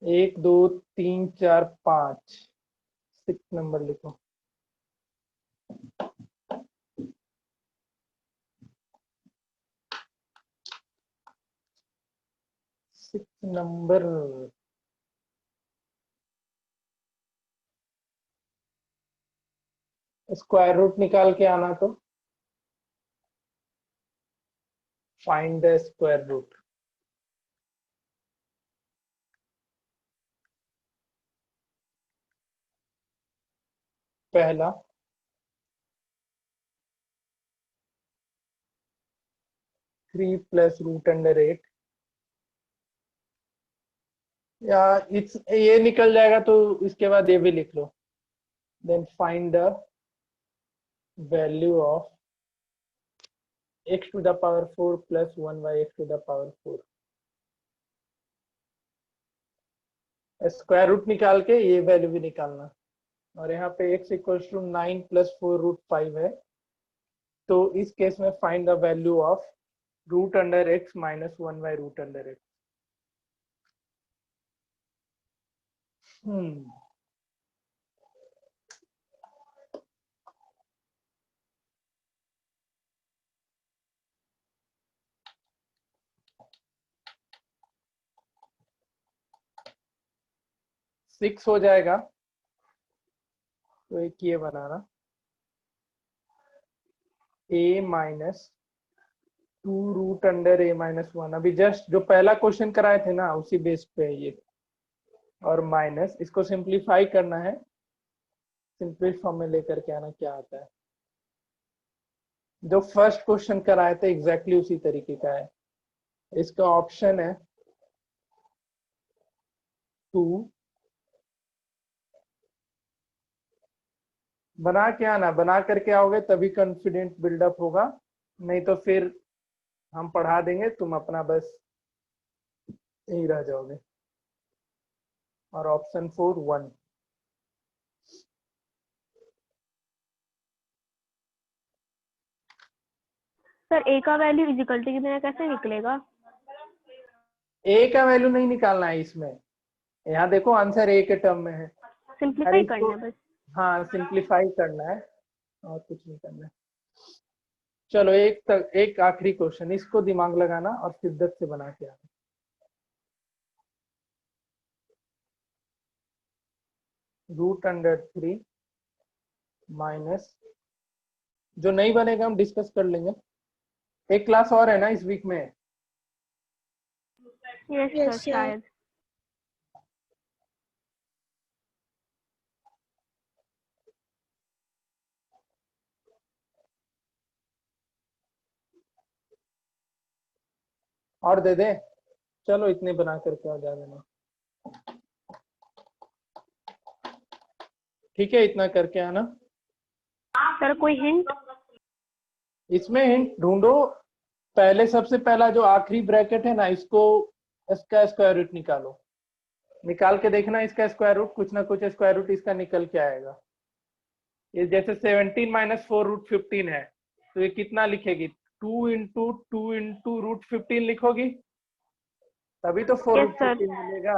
1 2 3 4 5 6 number लिखो। 6 नंबर। स्क्वायर रूट निकाल के आना, तो फाइंड द स्क्वायर रूट। पहला three plus root under eight, या ये निकल जाएगा तो इसके बाद ये भी लिख लो। Then find the value of x to the power 4 plus 1 by x to the power 4। Square root निकाल के ये वैल्यू भी निकालना, और यहाँ पे x equals to 9 plus 4 root 5 है, तो इस केस में find the value of root under x minus 1 by root under x। Six हो जाएगा, तो एक ये बनाना a minus 2 root under a minus 1, अभी जस्ट जो पहला क्वेश्चन कराए थे ना उसी बेस पे है ये, और माइनस इसको सिंप्लीफाई करना है, सिंपल फॉर्म में लेकर के आना क्या आता है। जो फर्स्ट क्वेश्चन कराए थे एग्जैक्टली उसी तरीके का है। इसका ऑप्शन है 2, बना के आना, बना करके आओगे तभी कॉन्फिडेंट बिल्डअप होगा, नहीं तो फिर हम पढ़ा देंगे, तुम अपना बस यही रह जाओगे। और ऑप्शन 4 1। सर ए का वैल्यू इजिकल के बिना कैसे निकलेगा? ए का वैल्यू नहीं निकालना है इसमें, यहाँ देखो आंसर ए के टर्म में है, सिंप्लीफाई करना है बस। हाँ सिंप्लीफाई करना है और कुछ नहीं करना है। चलो एक आखिरी क्वेश्चन, इसको दिमाग लगाना और शिद्दत से बना के आना। रूट अंडर 3 माइनस, जो नहीं बनेगा हम डिस्कस कर लेंगे। एक क्लास और है ना इस वीक में? यस सर शायद। और दे दे, चलो इतने बना करके आ जा देना, ठीक है, इतना करके आना। सर कोई हिंट? इसमें हिंट ढूंढो, पहले सबसे पहला जो आखिरी ब्रैकेट है ना, इसका स्क्वायर रूट निकालो, निकाल के देखना इसका स्क्वायर रूट, कुछ ना कुछ स्क्वायर रूट इसका निकल के आएगा। ये जैसे 17 माइनस 4 रूट 15 है, तो ये कितना लिखेगी? 2 इंटू रूट 15 लिखोगी, तभी तो 4 Yes, रूट sir. 15 मिलेगा।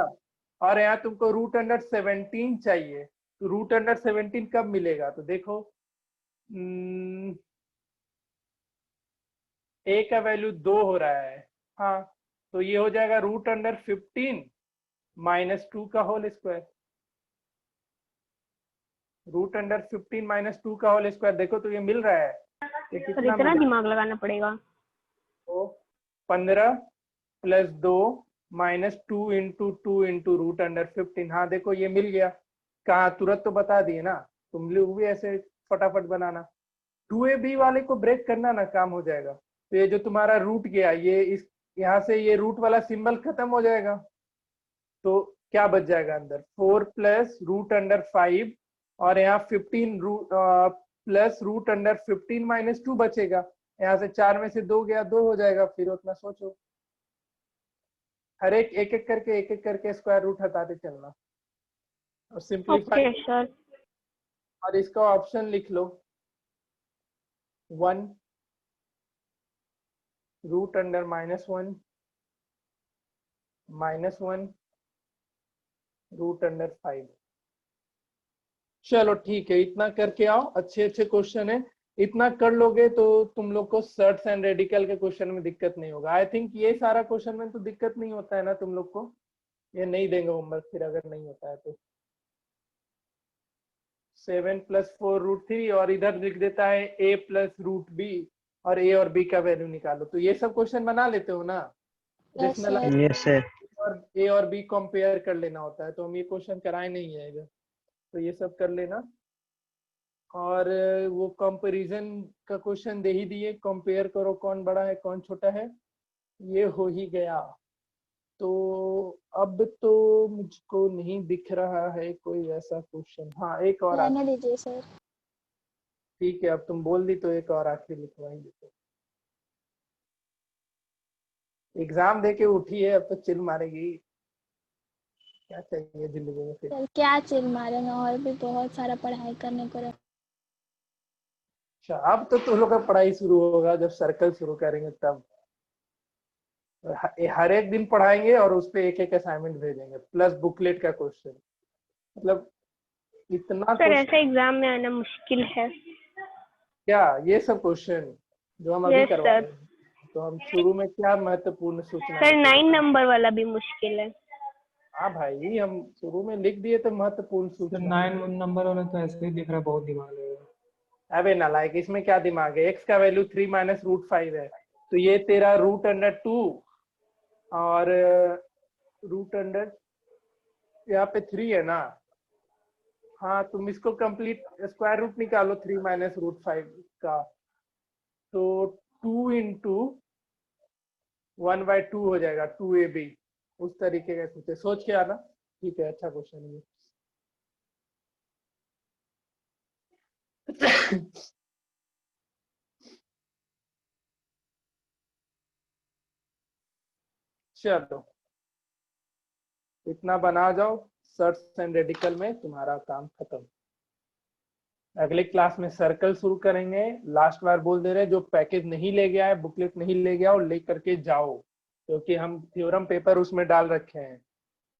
और यहाँ तुमको रूट अंडर 17 चाहिए, तो रूट अंडर 17 कब मिलेगा? तो देखो ए का वैल्यू 2 हो रहा है, हाँ, तो ये हो जाएगा रूट अंडर 15 माइनस 2 का whole square. Root under 15 minus 2 का होल स्क्वायर, देखो तो ये मिल रहा है, ये सर कितना इतना मिला? दिमाग लगाना पड़ेगा। तो 15 plus 2 minus 2 into root under 15, हाँ देखो ये मिल गया। कहाँ, तुरंत तो बता दिए ना, तुम लोग भी ऐसे फटाफट बनाना, 2ab वाले को ब्रेक करना ना, काम हो जाएगा। तो ये जो तुम्हारा रूट गया, ये इस यहाँ से ये रूट वाला सिंबल खत्म हो जाएगा, तो क्या बच जाएगा अंदर? 4 प्लस रूट अंडर 5, और यहाँ 15 प्लस रूट अंडर 15 माइनस 2 बचेगा। यहाँ से 4 में से 2 गया, 2 हो जाएगा। फिर उतना सोचो, हर एक एक करके स्क्वायर रूट हटाते चलना और सिंप्लीफाई। Okay sir. और इसका ऑप्शन लिख लो 1 रूट अंडर -1 -1 रूट अंडर 5। चलो ठीक है, इतना करके आओ, अच्छे अच्छे क्वेश्चन है, इतना कर लोगे तो तुम लोग को सर्ट्स एंड रेडिकल के क्वेश्चन में दिक्कत नहीं होगा। आई थिंक ये सारा क्वेश्चन में तो दिक्कत नहीं होता है ना तुम लोग को, ये नहीं देंगे होमवर्क फिर अगर नहीं होता है तो। 7 प्लस 4 रूट 3, और इधर लिख देता है a प्लस रूट b, और a और b का वैल्यू निकालो। तो ये सब क्वेश्चन बना लेते हो ना, जिसमें यस सर। और a और b कंपेयर कर लेना होता है, तो हम ये क्वेश्चन कराए नहीं है इधर, तो ये सब कर लेना। और वो कंपैरिजन का क्वेश्चन दे ही दिए, कंपेयर करो कौन बड़ा है कौन छोटा है, ये हो ही गया। तो अब तो मुझको नहीं दिख रहा है कोई ऐसा क्वेश्चन। हाँ एक और रहने आखिरी, दीजिए सर। ठीक है अब तुम बोल दी तो एक और आखिरी लिखवा ही देते। एग्जाम दे के उठी है, अब तो चिल मारेगी, क्या चाहिए जिंदगी में फिर। सर क्या चिल मारेंगे, और भी बहुत सारा पढ़ाई करने को रह। अच्छा अब तो तुम लोग का पढ़ाई शुरू होगा जब सर्कल शुरू करेंगे तब। हर एक दिन पढ़ाएंगे और उस पे एक एक असाइनमेंट भेजेंगे प्लस बुकलेट का क्वेश्चन। मतलब इतना सर क्वेश्चन ऐसे एग्जाम में आना मुश्किल है। क्या, ये सब क्वेश्चन जो हम अभी यस करवा सर। रहे हैं, तो हम शुरू में क्या महत्वपूर्ण सूचना सर देते 9 हैं? नंबर वाला भी मुश्किल है। हाँ भाई हम शुरू में लिख दिए तो महत्वपूर्ण सर सूचना। 9 नंबर वाला तो ऐसे ही दिख रहा है, बहुत दिमाग लगेगा। अबे नालायक, इसमें क्या दिमाग है, एक्स का वैल्यू 3 माइनस रूट 5 है, तो ये तेरा रूट अंडर 2 और रूट अंडर यहाँ पे 3 है ना। हाँ तुम इसको कंप्लीट स्क्वायर रूट निकालो 3 माइनस रूट 5 का, तो 2 इंटू 1/2 हो जाएगा, 2ab। उस तरीके का सोचे, सोच के आना। ठीक है अच्छा क्वेश्चन है ये। चलो इतना बना जाओ, सर्च एंड रेडिकल में तुम्हारा काम खत्म। अगले क्लास में सर्कल शुरू करेंगे। लास्ट बार बोल दे रहे जो पैकेज नहीं ले गया है, बुकलेट नहीं ले गया, और ले करके जाओ, क्योंकि हम थ्योरम पेपर उसमें डाल रखे हैं।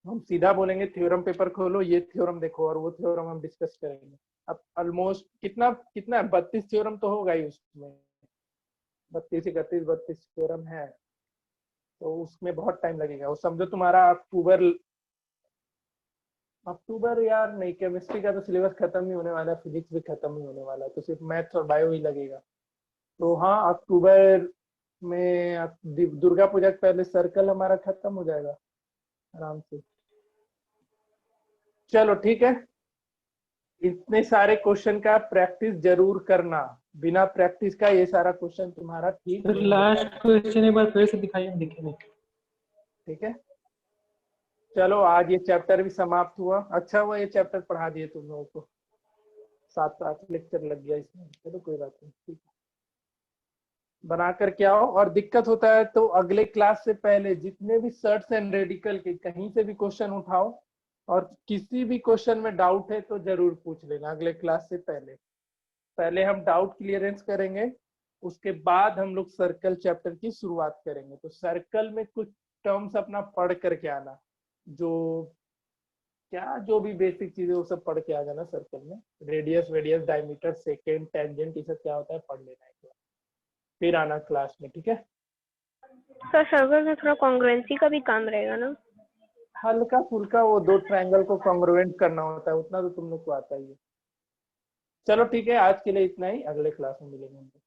हम सीधा बोलेंगे थ्योरम पेपर खोलो, ये थ्योरम देखो, और वो थ्योरम हम डिस्कस करेंगे। अब ऑलमोस्ट कितना कितना 32 थ्योरम तो होगा ही उसमें, 32 31 32 थ्योरम है, तो उसमें बहुत टाइम लगेगा। वो समझो तुम्हारा अक्टूबर यार नहीं, केमिस्ट्री का तो सिलेबस खत्म ही होने वाला है, फिजिक्स भी खत्म ही होने वाला है, तो सिर्फ मैथ्स और बायो ही लगेगा। तो हाँ अक्टूबर में दुर्गा पूजा के पहले सर्कल हमारा खत्म हो जाएगा आराम से। चलो ठीक है, इतने सारे क्वेश्चन का प्रैक्टिस जरूर करना, बिना प्रैक्टिस का ये सारा क्वेश्चन तुम्हारा ठीक सर नहीं लास्ट होगा। क्वेश्चन एक बार फिर से दिखाइए, हम दिखे नहीं। ठीक है चलो आज ये चैप्टर भी समाप्त हुआ। अच्छा हुआ ये चैप्टर पढ़ा दिए तुम लोगों को, 7 8 लेक्चर लग गया इसमें, चलो कोई बात नहीं, ठीक है बना कर के आओ। और दिक्कत होता है तो अगले क्लास से पहले जितने भी सर्ट्स एंड रेडिकल के कहीं से भी क्वेश्चन उठाओ, और किसी भी क्वेश्चन में डाउट है तो जरूर पूछ लेना अगले क्लास से पहले। पहले हम डाउट क्लियरेंस करेंगे, उसके बाद हम लोग सर्कल चैप्टर की शुरुआत करेंगे। तो सर्कल में कुछ टर्म्स अपना पढ़ करके आना, जो क्या जो भी बेसिक चीजें वो सब पढ़ के आ जाना सर्कल में। रेडियस वेडियस डायमीटर सेकेंड टेंजेंट ये सब क्या होता है पढ़ लेना है, फिर आना क्लास में, ठीक है। सर सर्कल में थोड़ा कॉन्ग्रुएंसी का भी काम रहेगा ना। हल्का फुल्का वो 2 ट्रायंगल को कॉन्ग्रुएंट करना होता है, उतना तो तुम लोग को आता ही है। चलो ठीक है आज के लिए इतना ही, अगले क्लास में मिलेंगे।